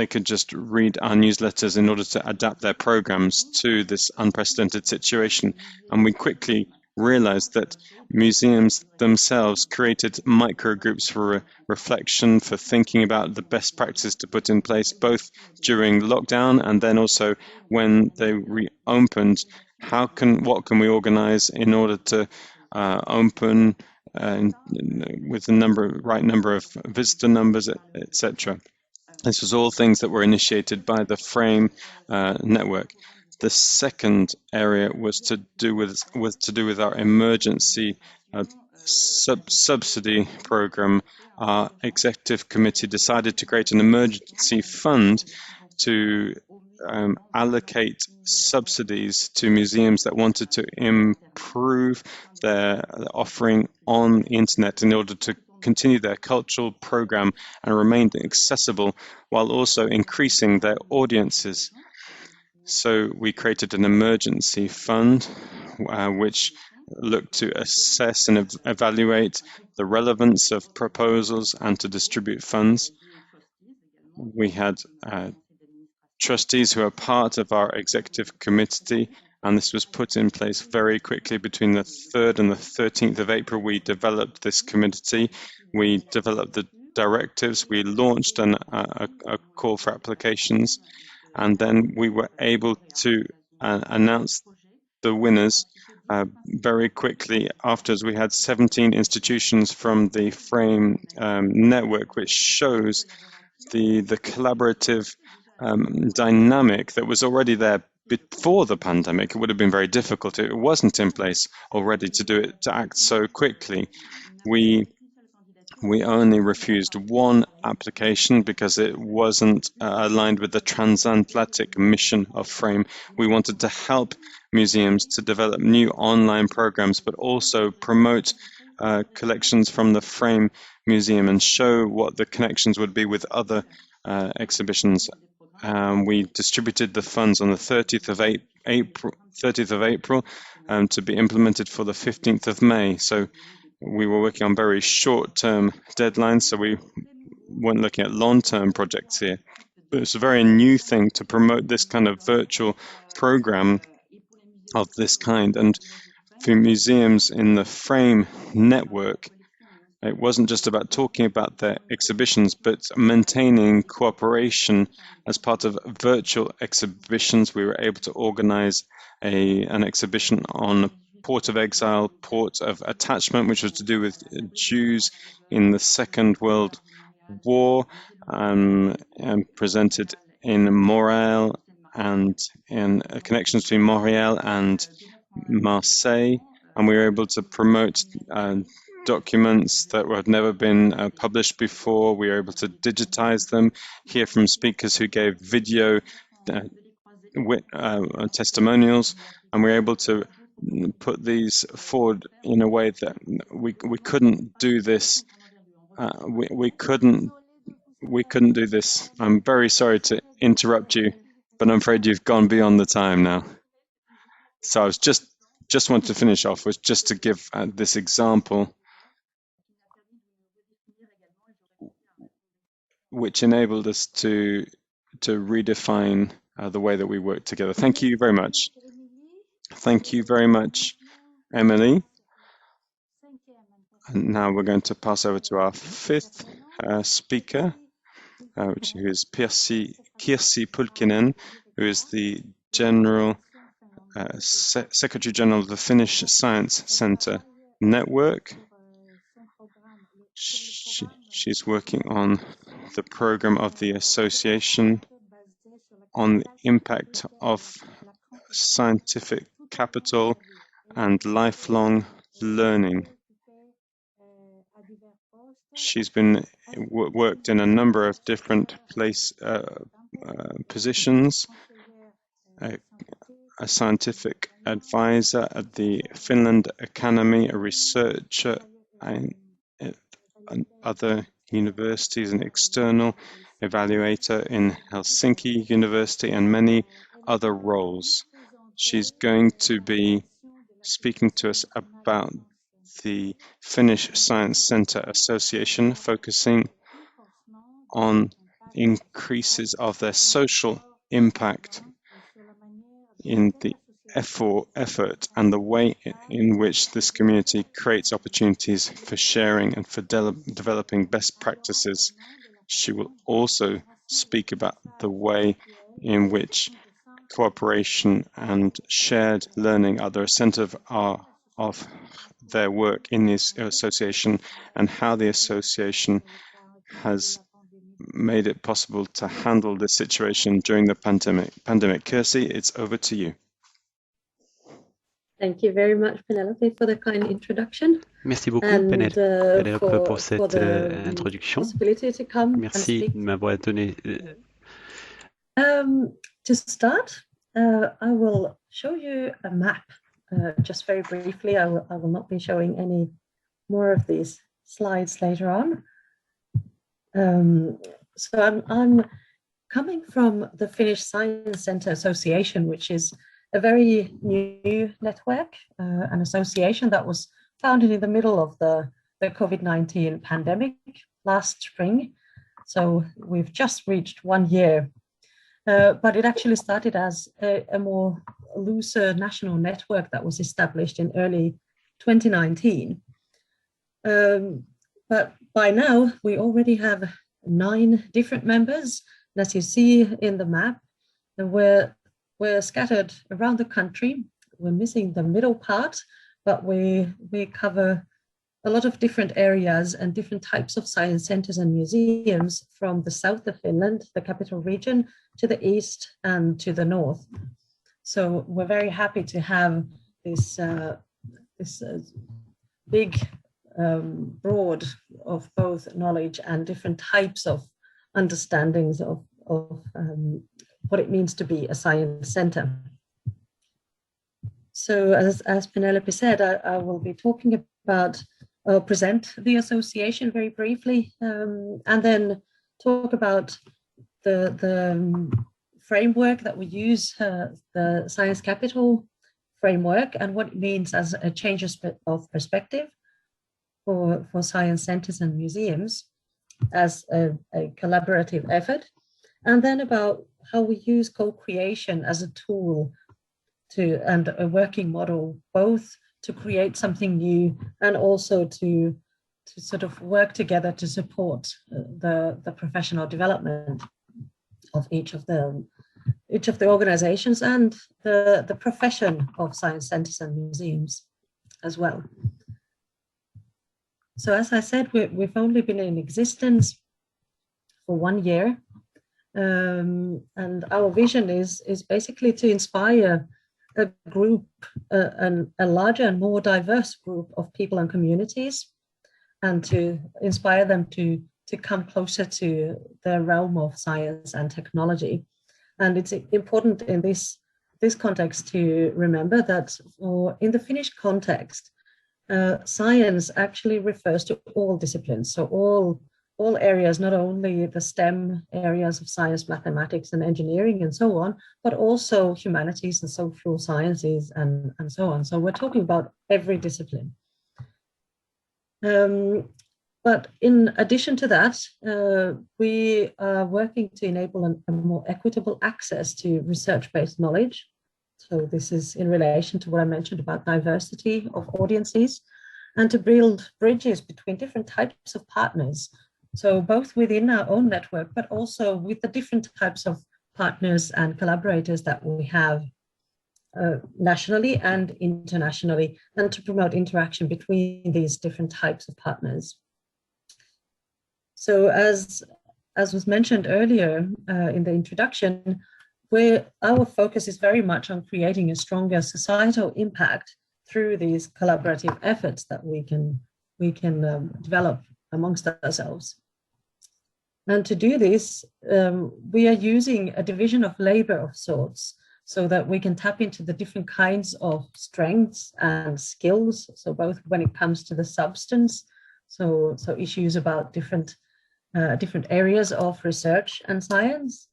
could just read our newsletters in order to adapt their programs to this unprecedented situation. And we quickly realized that museums themselves created micro groups for reflection, for thinking about the best practices to put in place, both during lockdown and then also when they reopened. What can we organize in order to open with the right number of visitor numbers, etc. This was all things that were initiated by the Frame network. The second area was to do with our emergency subsidy program. Our executive committee decided to create an emergency fund to allocate subsidies to museums that wanted to improve their offering on the internet in order to continue their cultural program and remain accessible while also increasing their audiences. So we created an emergency fund which looked to assess and evaluate the relevance of proposals and to distribute funds. We had trustees who are part of our executive committee, and this was put in place very quickly. Between the 3rd and the 13th of April, we developed this committee. We developed the directives. We launched a call for applications, and then we were able to announce the winners very quickly. Afterwards, we had 17 institutions from the Frame network, which shows the collaborative dynamic that was already there before the pandemic. It would have been very difficult. It wasn't in place already to act so quickly. We only refused one application because it wasn't aligned with the transatlantic mission of Frame. We wanted to help museums to develop new online programs, but also promote collections from the Frame Museum and show what the connections would be with other exhibitions. We distributed the funds on the 30th of April to be implemented for the 15th of May. So we were working on very short-term deadlines, so we weren't looking at long-term projects here. But it's a very new thing to promote this kind of virtual program of this kind. And for museums in the Frame network, it wasn't just about talking about their exhibitions, but maintaining cooperation as part of virtual exhibitions. We were able to organize an exhibition on Port of Exile, Port of Attachment, which was to do with Jews in the Second World War, and presented in Montreal and in connections between Montreal and Marseille. And we were able to promote documents that had never been published before. We were able to digitize them, hear from speakers who gave video testimonials, and we were able to put these forward in a way that we couldn't do this. We couldn't do this. I'm very sorry to interrupt you, but I'm afraid you've gone beyond the time now. So I was just wanted to finish off was just to give this example which enabled us to redefine the way that we work together. Thank you very much. Thank you very much, Emily. And now we're going to pass over to our fifth speaker, who is Kirsi Pulkkinen, who is the Secretary General of the Finnish Science Centre Network. She's working on the program of the association on the impact of scientific capital and lifelong learning. She's been worked in a number of different positions, a scientific advisor at the Finland Academy, a researcher and other universities, an external evaluator in Helsinki University, and many other roles. She's going to be speaking to us about the Finnish Science Centre Association, focusing on increases of their social impact in the effort and the way in which this community creates opportunities for sharing and for developing best practices. She will also speak about the way in which cooperation and shared learning are the center of their work in this association, and how the association has made it possible to handle this situation during the pandemic. Kirsi, it's over to you. Thank you very much, Penelope, for the kind introduction. Merci beaucoup, Penelope, pour cette introduction. Merci de m'avoir donné. To start, I will show you a map. Just very briefly, I will not be showing any more of these slides later on. So I'm coming from the Finnish Science Centre Association, which is a very new network, an association that was founded in the middle of the COVID-19 pandemic last spring. So we've just reached 1 year, but it actually started as a more looser national network that was established in early 2019. But by now, we already have 9 different members. And as you see in the map, we're scattered around the country. We're missing the middle part, but we cover a lot of different areas and different types of science centers and museums, from the south of Finland, the capital region, to the east and to the north. So we're very happy to have this big broad of both knowledge and different types of understandings of what it means to be a science center. So as Penelope said, I will be talking about, present the association very briefly, and then talk about the framework that we use, the Science Capital framework, and what it means as a change of perspective for science centers and museums as a collaborative effort, and then about how we use co-creation as a tool and a working model, both to create something new and also to sort of work together to support the professional development of each of the organizations and the profession of science centers and museums as well. So as I said, we've only been in existence for 1 year, and our vision is basically to inspire a group, a larger and more diverse group of people and communities, and to inspire them to come closer to the realm of science and technology. And it's important in this context to remember that in the Finnish context, science actually refers to all disciplines. So all areas, not only the STEM areas of science, mathematics and engineering and so on, but also humanities and social sciences and so on. So we're talking about every discipline. But in addition to that, we are working to enable a more equitable access to research-based knowledge. So this is in relation to what I mentioned about diversity of audiences, and to build bridges between different types of partners. So both within our own network, but also with the different types of partners and collaborators that we have nationally and internationally, and to promote interaction between these different types of partners. So as was mentioned earlier in the introduction, our focus is very much on creating a stronger societal impact through these collaborative efforts that we can develop amongst ourselves. And to do this, we are using a division of labor of sorts, so that we can tap into the different kinds of strengths and skills. So both when it comes to the substance, so issues about different areas of research and science,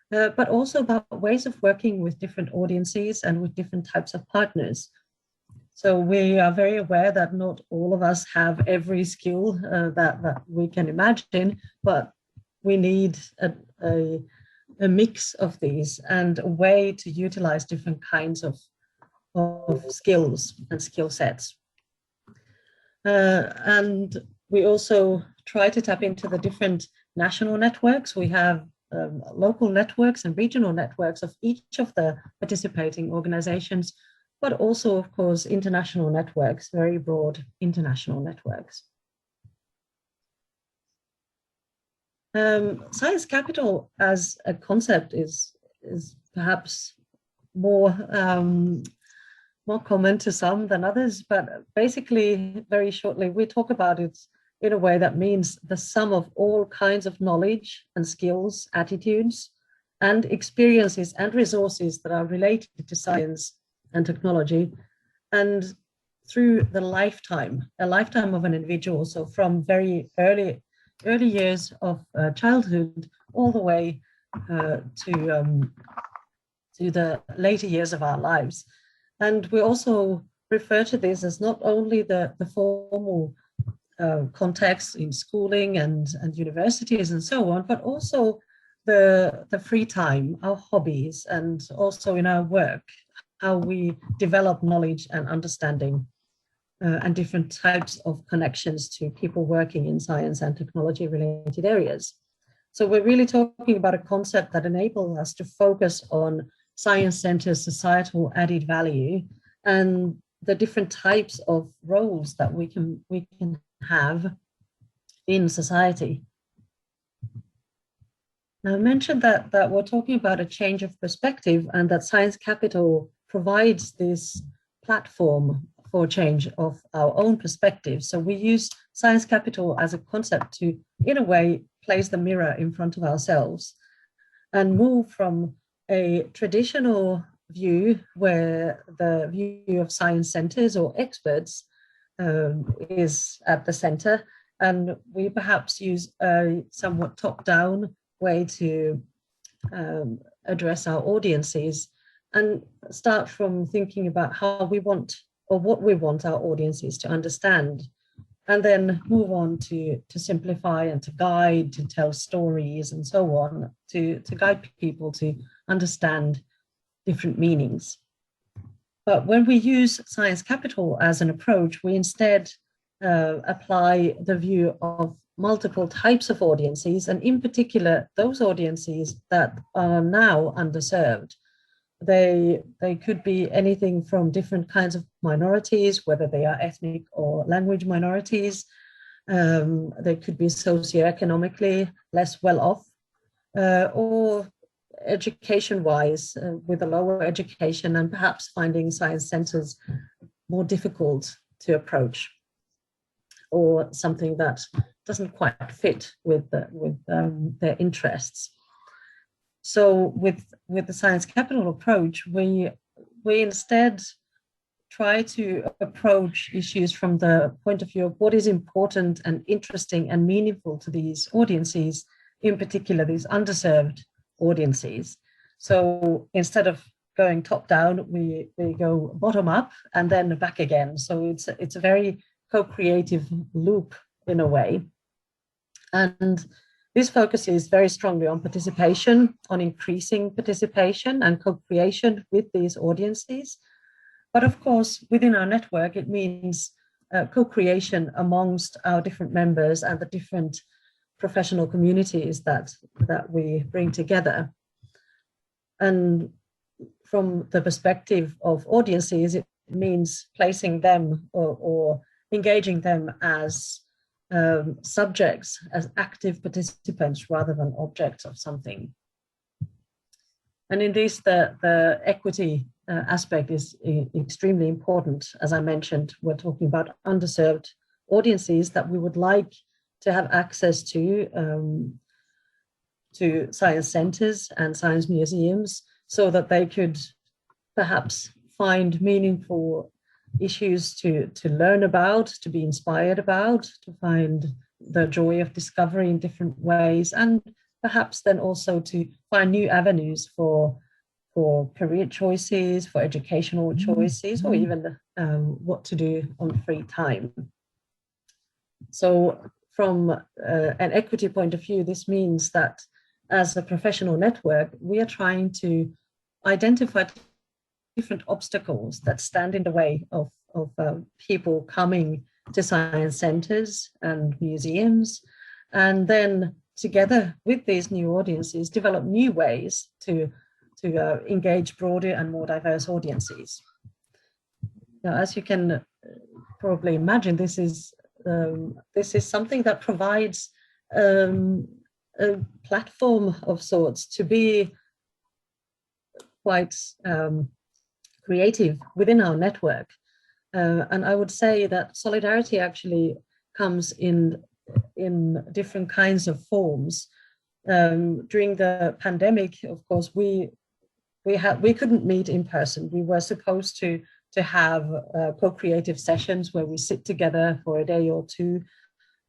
but also about ways of working with different audiences and with different types of partners. So we are very aware that not all of us have every skill that we can imagine, but we need a mix of these and a way to utilize different kinds of skills and skill sets. And we also try to tap into the different national networks. We have local networks and regional networks of each of the participating organizations, but also, of course, international networks, very broad international networks. Science capital as a concept is perhaps more common to some than others, but basically, very shortly, we talk about it in a way that means the sum of all kinds of knowledge and skills, attitudes, and experiences and resources that are related to science and technology, and through the lifetime of an individual. So from very early years of childhood all the way to the later years of our lives. And we also refer to this as not only the formal context in schooling and universities and so on, but also the free time, our hobbies, and also in our work, how we develop knowledge and understanding and different types of connections to people working in science and technology related areas. So we're really talking about a concept that enables us to focus on science centers' societal added value and the different types of roles that we can have in society. Now, I mentioned that we're talking about a change of perspective and that Science Capital provides this platform for change of our own perspective. So we use Science Capital as a concept to, in a way, place the mirror in front of ourselves and move from a traditional view where the view of science centers or experts is at the center, and we perhaps use a somewhat top-down way to address our audiences and start from thinking about how we want or what we want our audiences to understand, and then move on to simplify and to guide, to tell stories and so on, to guide people to understand different meanings. But when we use Science Capital as an approach, we instead apply the view of multiple types of audiences, and in particular, those audiences that are now underserved. They could be anything from different kinds of minorities, whether they are ethnic or language minorities. They could be socioeconomically less well off, or education-wise, with a lower education and perhaps finding science centers more difficult to approach, or something that doesn't quite fit with their interests. So with the Science Capital approach, we instead try to approach issues from the point of view of what is important and interesting and meaningful to these audiences, in particular these underserved audiences. So instead of going top down, we go bottom up and then back again. So it's a very co-creative loop in a way, And this focuses very strongly on participation, on increasing participation and co-creation with these audiences. But of course, within our network, it means co-creation amongst our different members and the different professional communities that we bring together. And from the perspective of audiences, it means placing them or engaging them as subjects, as active participants rather than objects of something. And in this, the equity aspect is extremely important. As I mentioned, we're talking about underserved audiences that we would like to have access to science centers and science museums, so that they could perhaps find meaningful issues to learn about, to be inspired about, to find the joy of discovery in different ways, and perhaps then also to find new avenues for career choices, for educational choices, or even what to do on free time. So from an equity point of view, this means that as a professional network, we are trying to identify different obstacles that stand in the way of people coming to science centers and museums, and then together with these new audiences, develop new ways to engage broader and more diverse audiences. Now, as you can probably imagine, this is something that provides a platform of sorts to be quite creative within our network. And I would say that solidarity actually comes in different kinds of forms. During the pandemic, of course, we couldn't meet in person. We were supposed to have co-creative sessions where we sit together for a day or two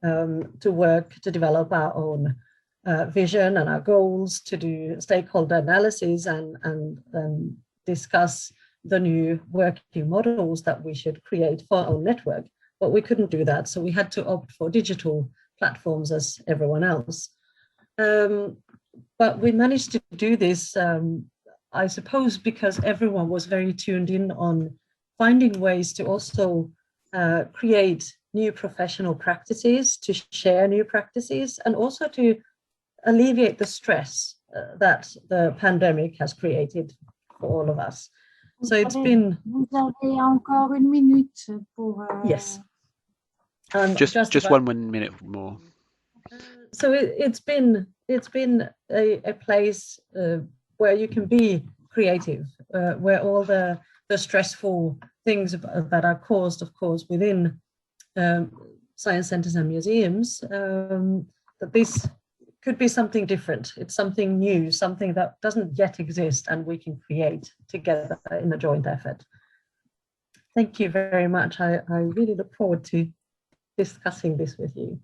to work, to develop our own vision and our goals, to do stakeholder analysis and discuss the new working models that we should create for our own network. But we couldn't do that, so we had to opt for digital platforms as everyone else. But we managed to do this, I suppose, because everyone was very tuned in on finding ways to also create new professional practices, to share new practices, and also to alleviate the stress that the pandemic has created for all of us. So it's been... Vous avez encore une minute pour... Yes. Just one minute more. So it's been a place where you can be creative, where all the stressful things that are caused, of course, within science centers and museums, that this could be something different. It's something new, something that doesn't yet exist, and we can create together in a joint effort. Thank you very much. I really look forward to discussing this with you.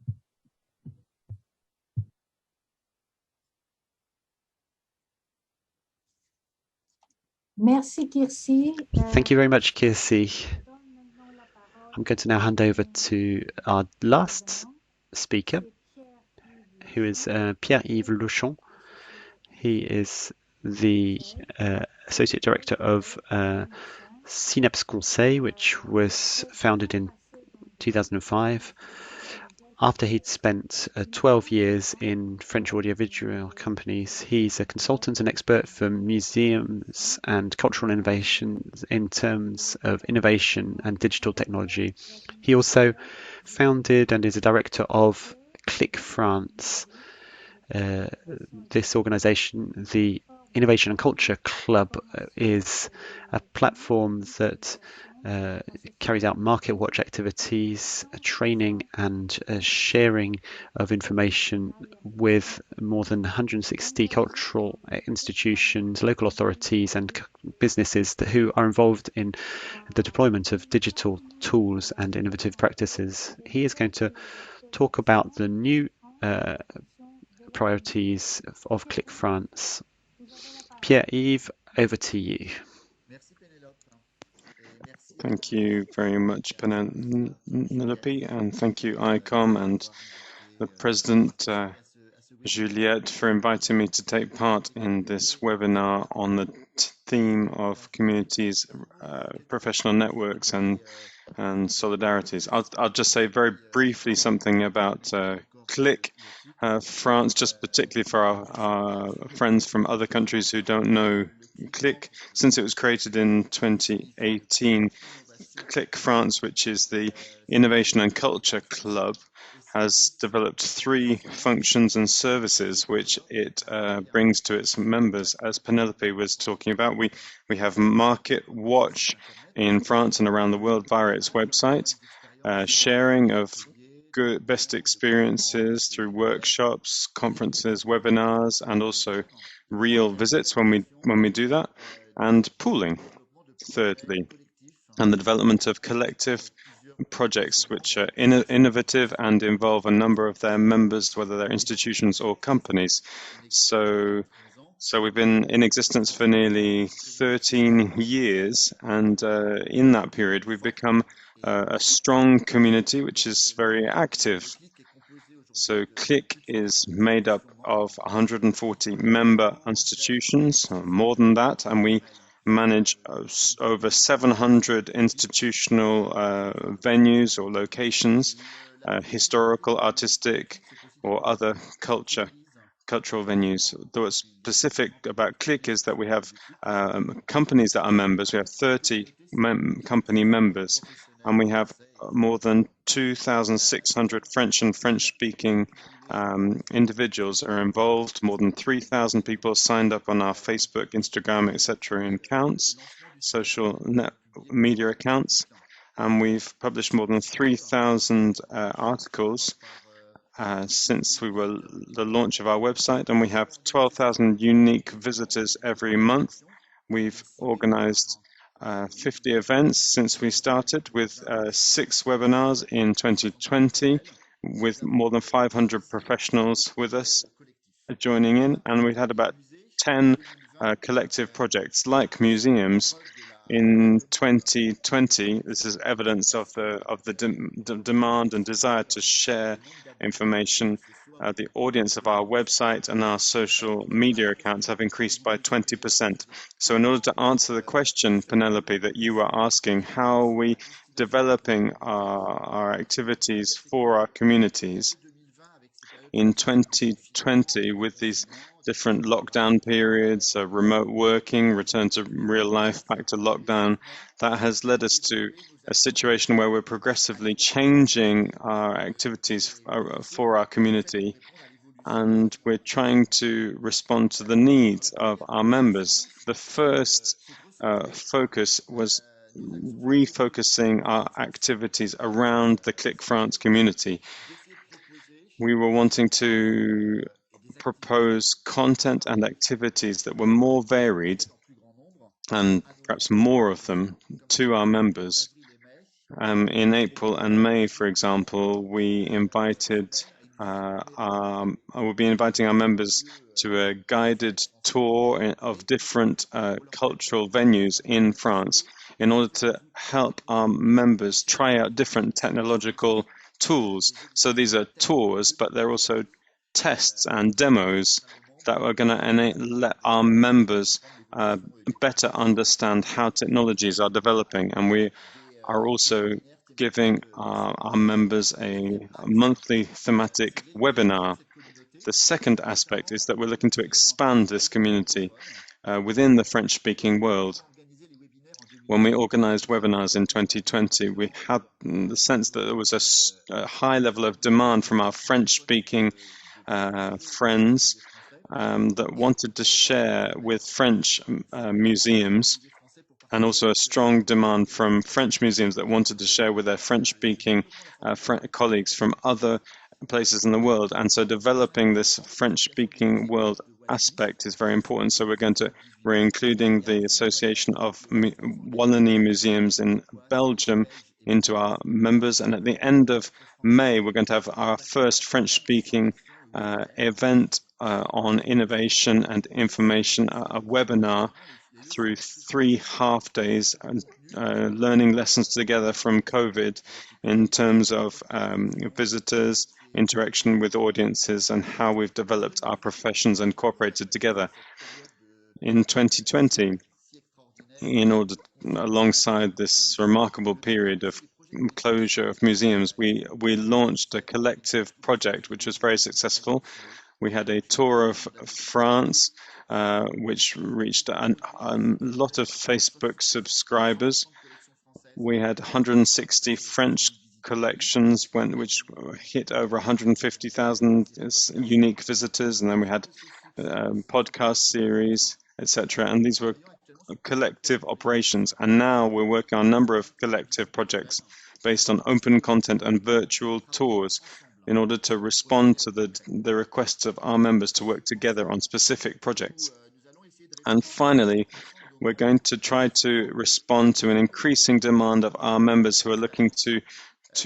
Merci, Kirsi. Thank you very much, Kirsi. I'm going to now hand over to our last speaker, who is Pierre-Eve Lucha. He is the Associate Director of Sinapses Conseils, which was founded in 2005. After he'd spent 12 years in French audiovisual companies, he's a consultant and expert for museums and cultural innovations in terms of innovation and digital technology. He also founded and is a director of Clic France. This organization, the Innovation and Culture Club, is a platform that carries out market watch activities, training and sharing of information with more than 160 cultural institutions, local authorities and businesses who are involved in the deployment of digital tools and innovative practices. He is going to talk about the new priorities of Clic France. Pierre-Yves, over to you. Thank you very much, Penelope, and thank you, ICOM and the President, Juliette, for inviting me to take part in this webinar on the theme of communities, professional networks and solidarities. I'll just say very briefly something about Clic, France, just particularly for our friends from other countries who don't know Clic. Since it was created in 2018, Clic France, which is the Innovation and Culture Club, has developed 3 functions and services which it brings to its members. As Penelope was talking about, we have Market Watch in France and around the world via its website, sharing of good best experiences through workshops, conferences, webinars, and also real visits when we do that, and pooling, thirdly, and the development of collective projects which are innovative and involve a number of their members, whether they're institutions or companies. So we've been in existence for nearly 13 years, and in that period we've become a strong community which is very active. So Clic is made up of 140 member institutions, more than that, and we manage over 700 institutional venues or locations, historical, artistic, or other cultural venues. What's specific about Clic is that we have companies that are members. We have 30 company members, and we have more than 2,600 French and French-speaking individuals are involved. More than 3,000 people signed up on our Facebook, Instagram, etc. accounts, social media accounts, and we've published more than 3,000 articles since the launch of our website, and we have 12,000 unique visitors every month. We've organized 50 events since we started, with 6 webinars in 2020, with more than 500 professionals with us joining in, and we've had about 10 collective projects like museums. In 2020, this is evidence of the demand and desire to share information. The audience of our website and our social media accounts have increased by 20%. So in order to answer the question, Penelope, that you were asking, how are we developing our activities for our communities? In 2020, with these different lockdown periods, remote working, return to real life, back to lockdown, that has led us to a situation where we're progressively changing our activities for our community, and we're trying to respond to the needs of our members. The first focus was refocusing our activities around the Clic France community. We were wanting to propose content and activities that were more varied, and perhaps more of them, to our members. In April and May, for example, we'll be inviting our members to a guided tour of different cultural venues in France in order to help our members try out different technological tools. So these are tours, but they're also tests and demos that are going to let our members better understand how technologies are developing. And we are also giving our members a monthly thematic webinar. The second aspect is that we're looking to expand this community within the French-speaking world. When we organized webinars in 2020, we had the sense that there was a high level of demand from our French-speaking friends that wanted to share with French museums, and also a strong demand from French museums that wanted to share with their French-speaking colleagues from other places in the world. And so developing this French-speaking world aspect is very important. So we're including the Association of Wallonie Museums in Belgium into our members. And at the end of May, we're going to have our first French-speaking event on innovation and information, a webinar through 3 half days, learning lessons together from COVID in terms of visitors, interaction with audiences and how we've developed our professions and cooperated together. In 2020, in order, alongside this remarkable period of closure of museums, we launched a collective project which was very successful. We had a tour of France, which reached a lot of Facebook subscribers. We had 160 French collections which hit over 150,000 unique visitors, and then we had podcast series, etc. And these were collective operations. And now we're working on a number of collective projects based on open content and virtual tours in order to respond to the requests of our members to work together on specific projects. And finally, we're going to try to respond to an increasing demand of our members who are looking to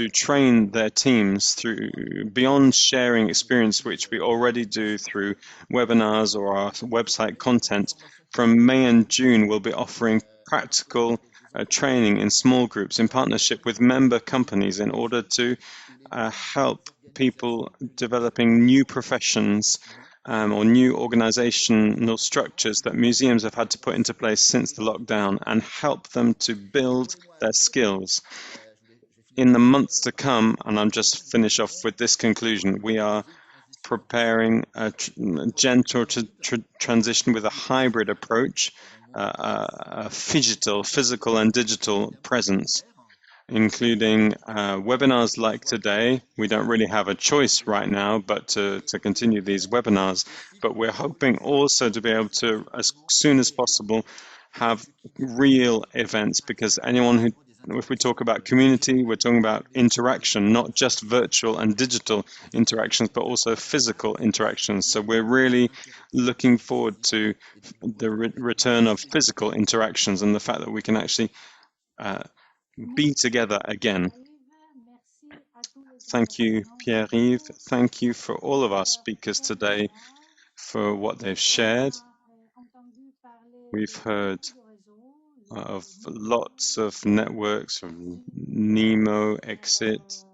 train their teams through beyond sharing experience, which we already do through webinars or our website content. From May and June, we'll be offering practical training in small groups in partnership with member companies in order to help people developing new professions or new organizational structures that museums have had to put into place since the lockdown, and help them to build their skills. In the months to come, and I'm just finish off with this conclusion, we are preparing a gentle transition with a hybrid approach, a physical and digital presence, including webinars like today. We don't really have a choice right now but to continue these webinars, but we're hoping also to be able to, as soon as possible, have real events, because if we talk about community, we're talking about interaction, not just virtual and digital interactions, but also physical interactions. So we're really looking forward to the return of physical interactions and the fact that we can actually be together again. Thank you, Pierre-Yves. Thank you for all of our speakers today for what they've shared. We've heard of lots of networks from NEMO, Ecsite,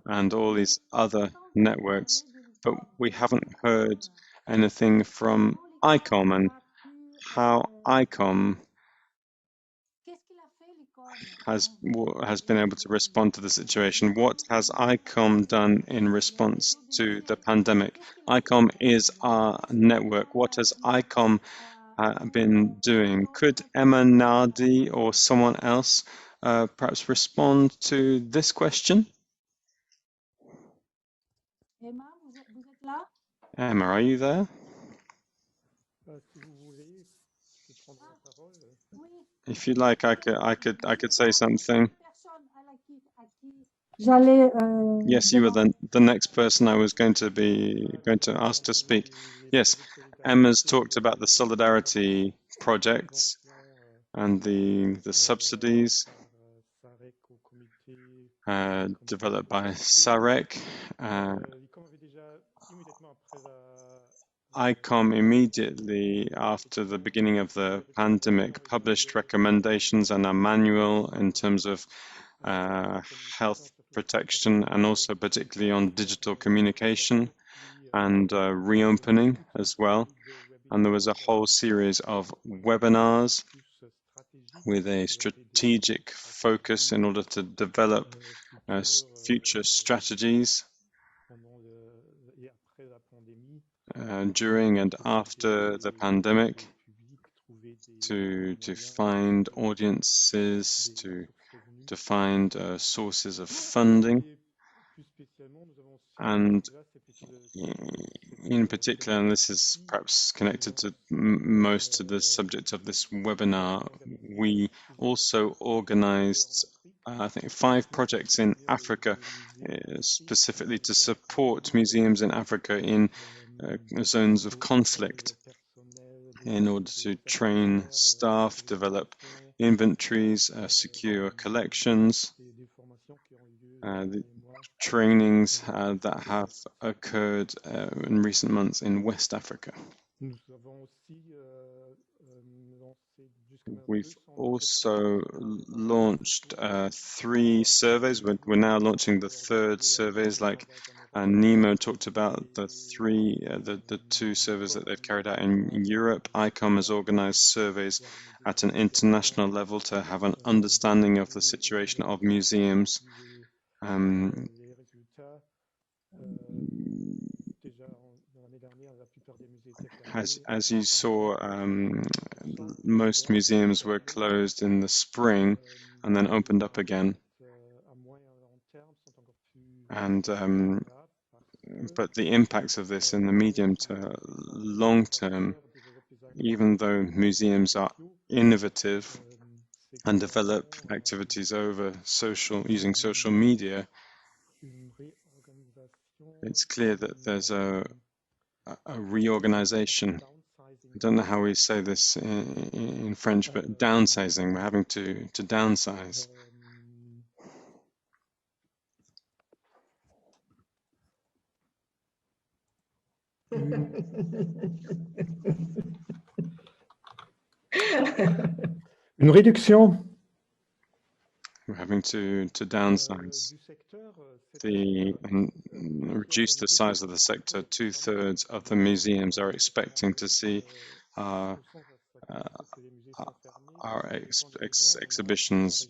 and all these other networks, but we haven't heard anything from ICOM and how ICOM has been able to respond to the situation. What has ICOM done in response to the pandemic? ICOM is our network. What has ICOM been doing? Could Emma, Nardi, or someone else perhaps respond to this question? Emma, are you there? If you like, I could say something. Yes, you were the next person I was going to ask to speak. Yes, Emma's talked about the Solidarity projects and the subsidies developed by SAREC. ICOM immediately after the beginning of the pandemic published recommendations and a manual in terms of health protection, and also particularly on digital communication and reopening as well. And there was a whole series of webinars with a strategic focus in order to develop future strategies during and after the pandemic, to find audiences, to find sources of funding. And in particular, and this is perhaps connected to most to the subject of this webinar, we also organized I think 5 projects in Africa, specifically to support museums in Africa in zones of conflict, in order to train staff, develop inventories, secure collections, the trainings that have occurred in recent months in West Africa. We've also launched 3 surveys. We're now launching the 3rd surveys, like NEMO talked about the 2 surveys that they've carried out in Europe. ICOM has organized surveys at an international level to have an understanding of the situation of museums. As you saw, most museums were closed in the spring and then opened up again. But the impacts of this in the medium to long term, even though museums are innovative and develop activities using social media, it's clear that there's a reorganization. I don't know how we say this in French, but downsizing. We're having to downsize. Une réduction. We're having to downsize and reduce the size of the sector. 2/3 of the museums are expecting to see our exhibitions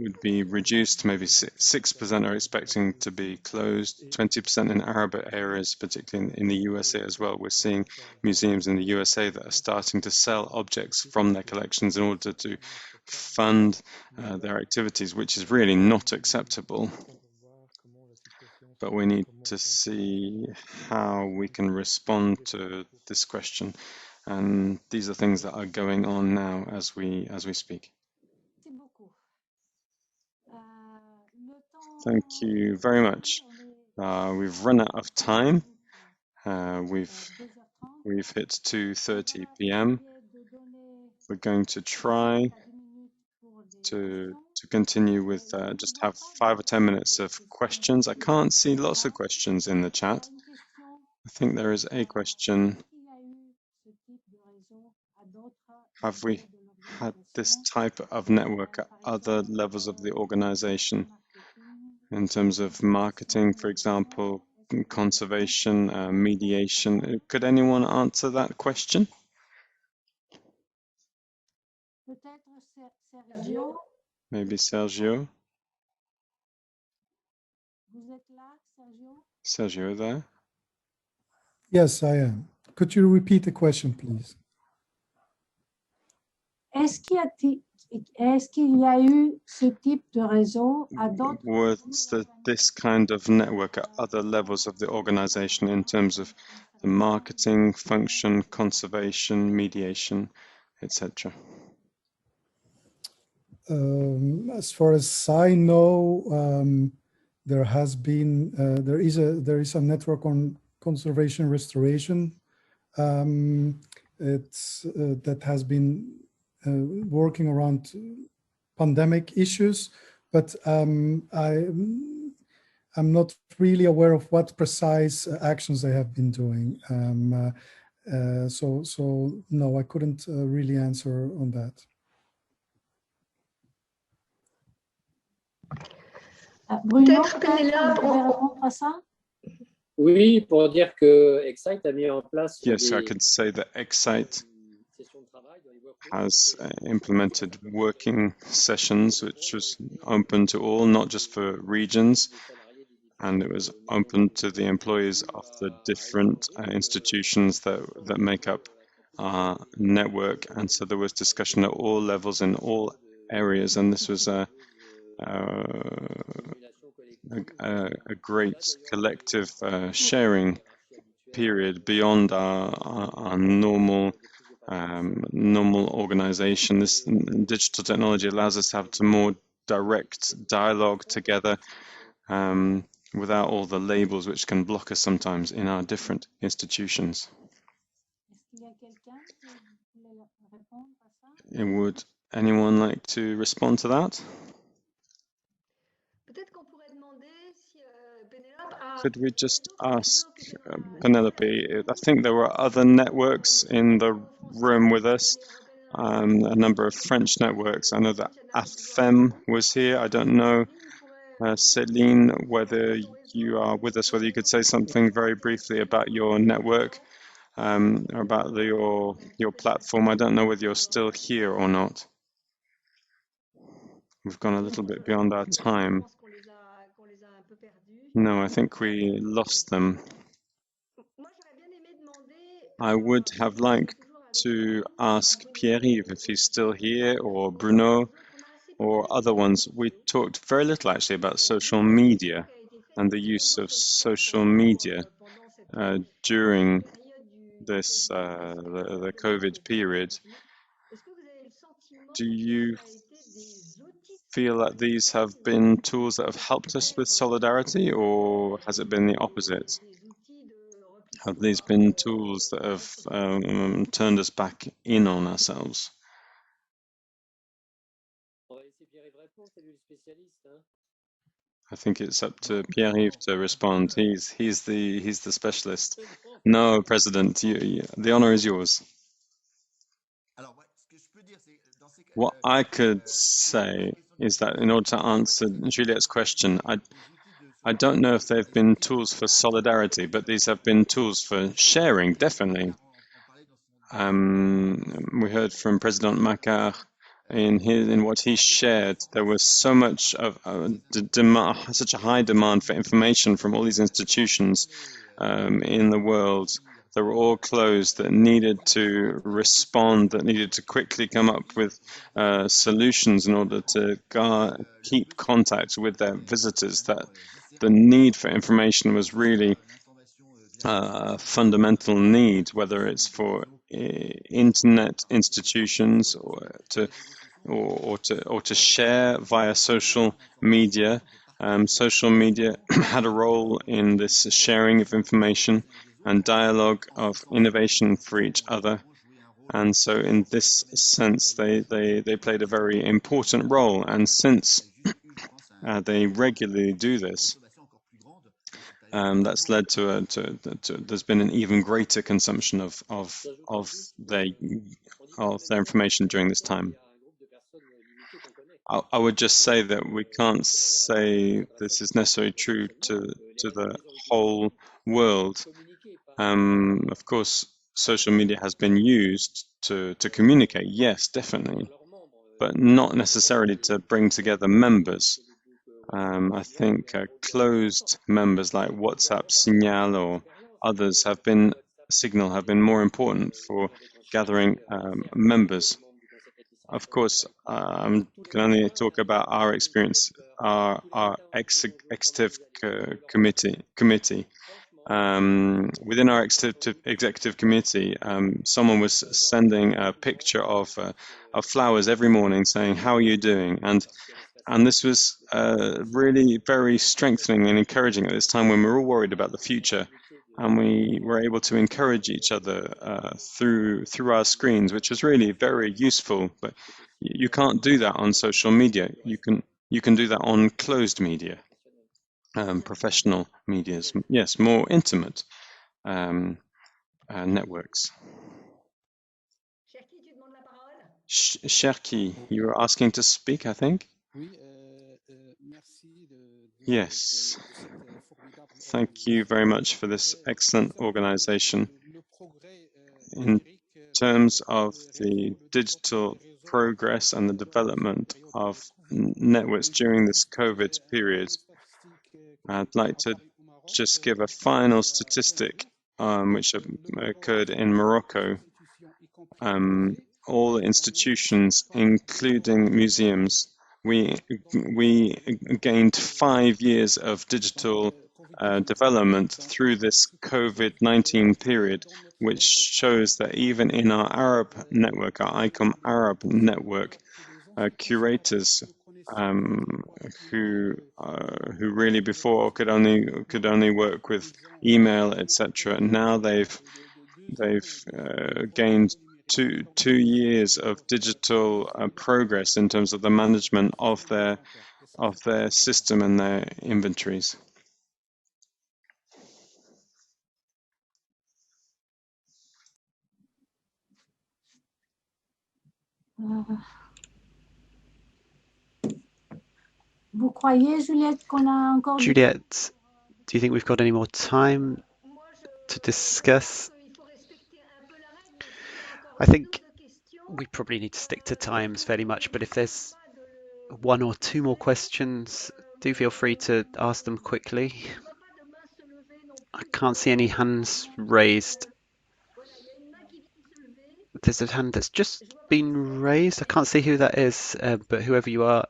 would be reduced. Maybe 6% are expecting to be closed, 20% in Arab areas, particularly in the USA as well. We're seeing museums in the USA that are starting to sell objects from their collections in order to fund their activities, which is really not acceptable. But we need to see how we can respond to this question. And these are things that are going on now as we speak. Thank you very much. We've run out of time. We've hit 2:30 p.m. We're going to try to continue with just have 5 or 10 minutes of questions. I can't see lots of questions in the chat. I think there is a question. Have we had this type of network at other levels of the organization in terms of marketing, for example, conservation, mediation? Could anyone answer that question? Maybe Sergio? Sergio there? Yes, I am. Could you repeat the question, please? Est-ce qu'il y a eu ce type de réseau à d'autres? Was this kind of network at other levels of the organization in terms of the marketing function, conservation, mediation, etc.? As far as I know, there is a network on conservation restoration. That has been working around pandemic issues, but I'm not really aware of what precise actions they have been doing. So no, I couldn't really answer on that. Bruno, Pénélope, vous pouvez répondre à ça? Oui, pour dire que Ecsite a mis en place. Yes, I could say that Ecsite has implemented working sessions, which was open to all, not just for regions, and it was open to the employees of the different institutions that make up our network. And so there was discussion at all levels in all areas, and this was a great collective sharing period beyond our normal organization. This digital technology allows us to have a more direct dialogue together without all the labels which can block us sometimes in our different institutions. Would anyone like to respond to that? Peut-être qu'on pourrait demander si Pénélope a Could we just ask Penelope? I think there were other networks in the room with us, a number of French networks. I know that AFEM was here. I don't know, Céline, whether you are with us, whether you could say something very briefly about your network, or about your platform. I don't know whether you're still here or not. We've gone a little bit beyond our time. No, I think we lost them. I would have liked to ask Pierre-Yves if he's still here, or Bruno, or other ones. We talked very little actually about social media and the use of social media during this the COVID period. Do you feel that these have been tools that have helped us with solidarity, or has it been the opposite? Have these been tools that have turned us back in on ourselves? I think it's up to Pierre-Yves to respond. He's the specialist. No, President, the honor is yours. What I could say is that in order to answer Juliette's question, I don't know if they've been tools for solidarity, but these have been tools for sharing, definitely. We heard from President Maquart in what he shared. There was so much of such a high demand for information from all these institutions in the world. They were all closed, that needed to respond, that needed to quickly come up with solutions in order to keep contact with their visitors. That the need for information was really a fundamental need, whether it's for internet institutions or to share via social media. Social media had a role in this sharing of information and dialogue of innovation for each other. And so in this sense, they played a very important role. And since they regularly do this, that's led to there's been an even greater consumption of their information during this time. I would just say that we can't say this is necessarily true to the whole world. Of course, social media has been used to communicate, yes, definitely, but not necessarily to bring together members. I think closed members like WhatsApp, Signal, or others have been more important for gathering members. Of course, I can only talk about our experience, our executive committee. Within our executive committee, someone was sending a picture of flowers every morning, saying, "How are you doing?" And this was really very strengthening and encouraging at this time when we were all worried about the future, and we were able to encourage each other through our screens, which was really very useful. But you can't do that on social media. You can do that on closed media, professional medias. Yes, more intimate networks. Cherki, you were asking to speak, I think. Yes. Thank you very much for this excellent organization. In terms of the digital progress and the development of networks during this COVID period, I'd like to just give a final statistic which occurred in Morocco. All institutions, including museums, we gained 5 years of digital development through this COVID-19 period, which shows that even in our Arab network, our ICOM Arab network, curators who really before could only work with email, etc. Now they've gained two years of digital progress in terms of the management of their system and their inventories. Vous croyez, Juliette, qu'on a encore Juliette, do you think we've got any more time to discuss? I think we probably need to stick to times fairly much, but if there's one or two more questions, do feel free to ask them quickly. I can't see any hands raised. There's a hand that's just been raised. I can't see who that is, but whoever you are,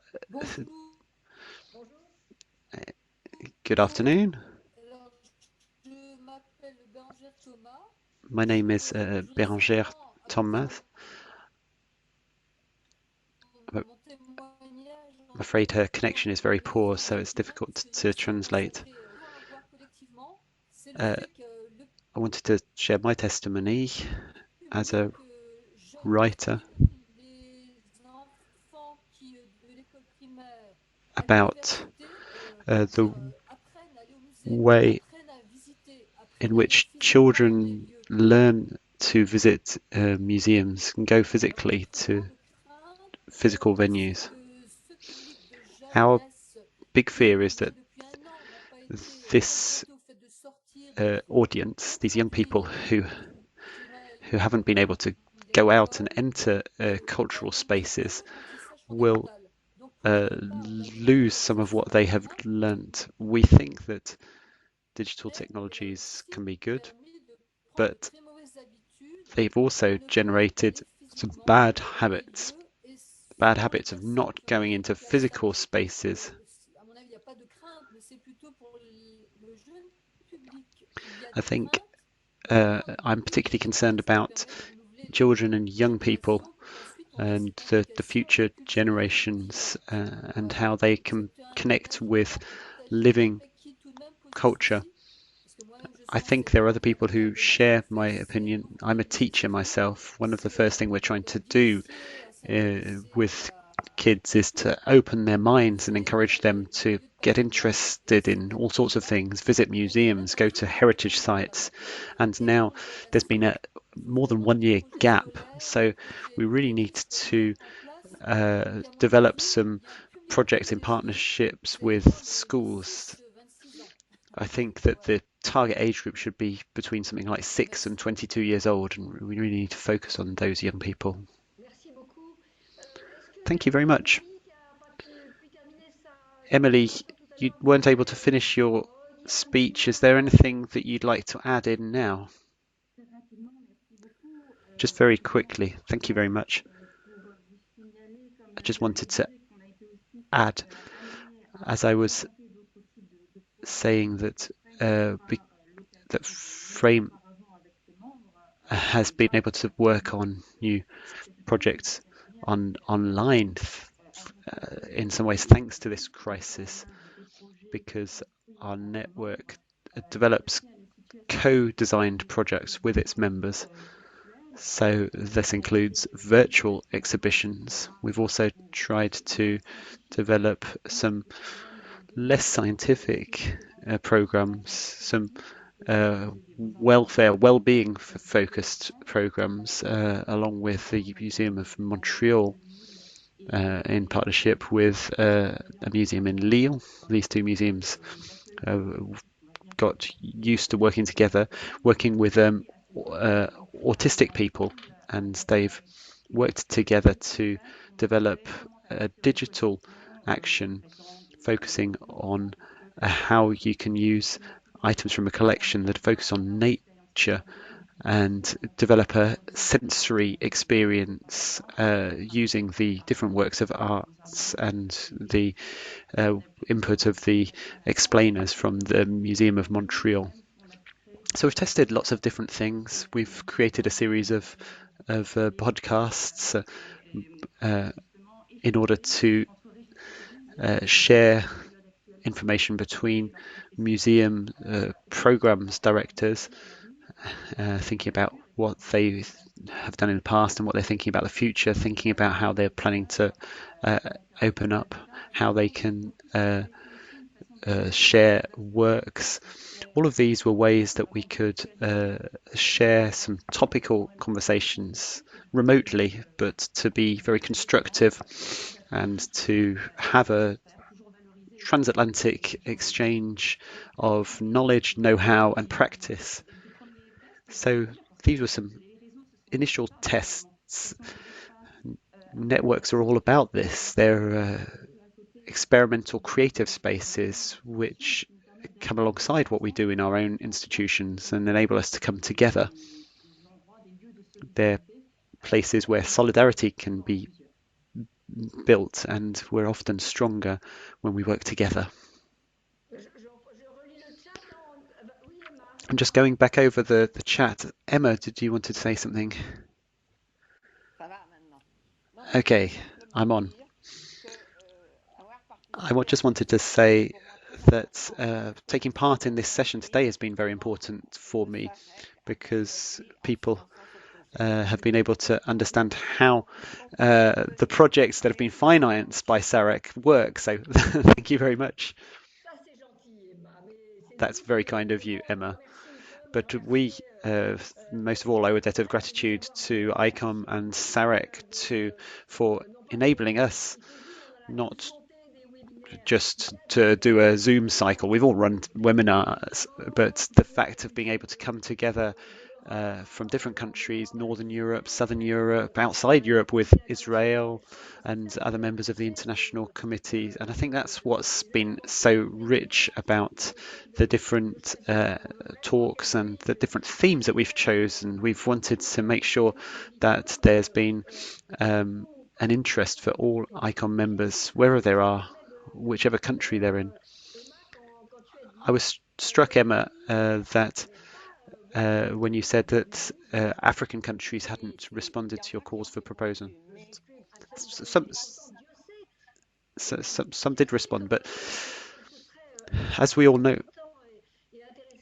good afternoon. My name is Bérangère Thomas. I'm afraid her connection is very poor, so it's difficult to translate. I wanted to share my testimony as a writer about the way in which children learn to visit museums and go physically to physical venues. Our big fear is that this audience, these young people who haven't been able to go out and enter cultural spaces, will lose some of what they have learnt. We think that digital technologies can be good, but they've also generated some bad habits of not going into physical spaces. I think I'm particularly concerned about children and young people and the future generations and how they can connect with living culture. I think there are other people who share my opinion. I'm a teacher myself. One of the first things we're trying to do with kids is to open their minds and encourage them to get interested in all sorts of things, visit museums, go to heritage sites. And now there's been a more than 1 year gap, so we really need to develop some projects in partnerships with schools. I think that the target age group should be between something like 6 and 22 years old, and we really need to focus on those young people. Thank you very much. Emily, you weren't able to finish your speech. Is there anything that you'd like to add in now? Just very quickly. Thank you very much. I just wanted to add, as I was saying, that that Frame has been able to work on new projects online in some ways thanks to this crisis, because our network develops co-designed projects with its members. So this includes virtual exhibitions. We've also tried to develop some less scientific programs, some welfare, well-being focused programs, along with the Museum of Montreal, in partnership with a museum in Lille. These two museums got used to working together, working with autistic people, and they've worked together to develop a digital action focusing on how you can use items from a collection that focus on nature and develop a sensory experience using the different works of arts and the input of the explainers from the Museum of Montreal. So we've tested lots of different things. We've created a series of podcasts in order to share information between museum programs directors, thinking about what they have done in the past and what they're thinking about the future, thinking about how they're planning to open up, how they can share works. All of these were ways that we could share some topical conversations remotely, but to be very constructive and to have a transatlantic exchange of knowledge, know-how and practice. So these were some initial tests. Networks are all about this. They're experimental creative spaces which come alongside what we do in our own institutions and enable us to come together. They're places where solidarity can be built, and we're often stronger when we work together. I'm just going back over the chat. Emma, did you want to say something? Okay, I'm on. I just wanted to say that taking part in this session today has been very important for me, because people have been able to understand how the projects that have been financed by SAREC work. So thank you very much. That's very kind of you, Emma. But we, most of all, owe a debt of gratitude to ICOM and SAREC for enabling us not just to do a Zoom cycle. We've all run webinars, but the fact of being able to come together from different countries, Northern Europe, Southern Europe, outside Europe with Israel and other members of the international committees. And I think that's what's been so rich about the different talks and the different themes that we've chosen. We've wanted to make sure that there's been an interest for all ICOM members, wherever they are, whichever country they're in. I was struck, Emma, that when you said that African countries hadn't responded to your calls for proposal. Some did respond, but as we all know,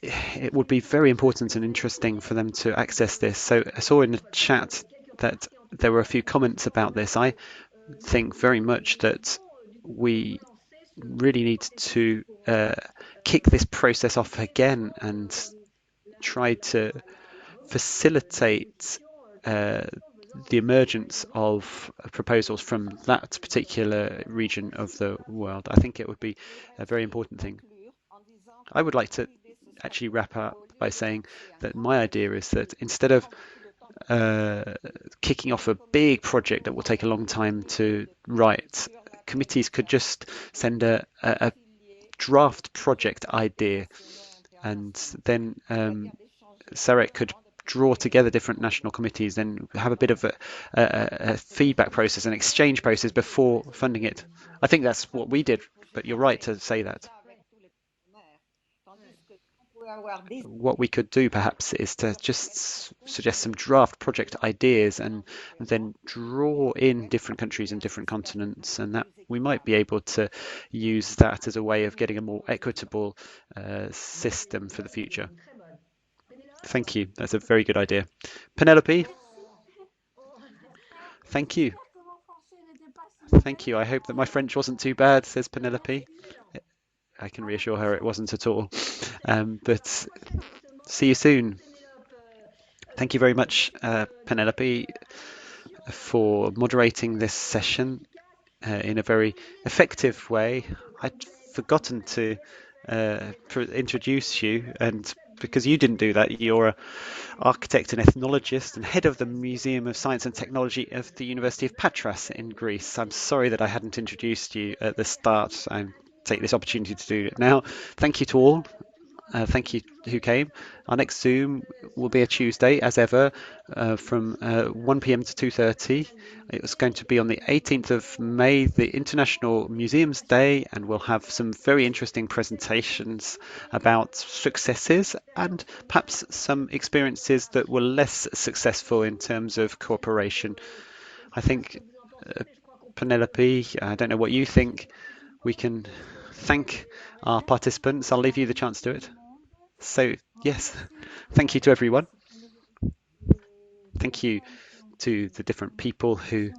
it would be very important and interesting for them to access this. So I saw in the chat that there were a few comments about this. I think very much that we really need to kick this process off again and try to facilitate the emergence of proposals from that particular region of the world. I think it would be a very important thing. I would like to actually wrap up by saying that my idea is that instead of kicking off a big project that will take a long time to write, committees could just send a draft project idea, and then SAREC could draw together different national committees and have a bit of a feedback process, an exchange process before funding it. I think that's what we did, but you're right to say that. What we could do perhaps is to just suggest some draft project ideas and then draw in different countries and different continents, and that we might be able to use that as a way of getting a more equitable system for the future. Thank you. That's a very good idea. Penelope? Thank you. Thank you. I hope that my French wasn't too bad, says Penelope. I can reassure her it wasn't at all. But see you soon. Thank you very much, Penelope, for moderating this session in a very effective way. I'd forgotten to introduce you, and because you didn't do that, you're an architect and ethnologist and head of the Museum of Science and Technology of the University of Patras in Greece. I'm sorry that I hadn't introduced you at the start. I take this opportunity to do it now. Thank you to all. Thank you who came. Our next Zoom will be a Tuesday, as ever, from 1 p.m. to 2:30. It's going to be on the 18th of May, the International Museums Day, and we'll have some very interesting presentations about successes and perhaps some experiences that were less successful in terms of cooperation. I think, Penelope, I don't know what you think, we can thank our participants. I'll leave you the chance to do it. So, yes, thank you to everyone. Thank you to the different people who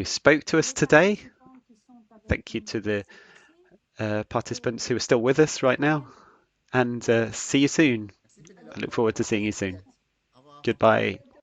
spoke to us today. Thank you to the participants who are still with us right now, and see you soon. I look forward to seeing you soon. Goodbye.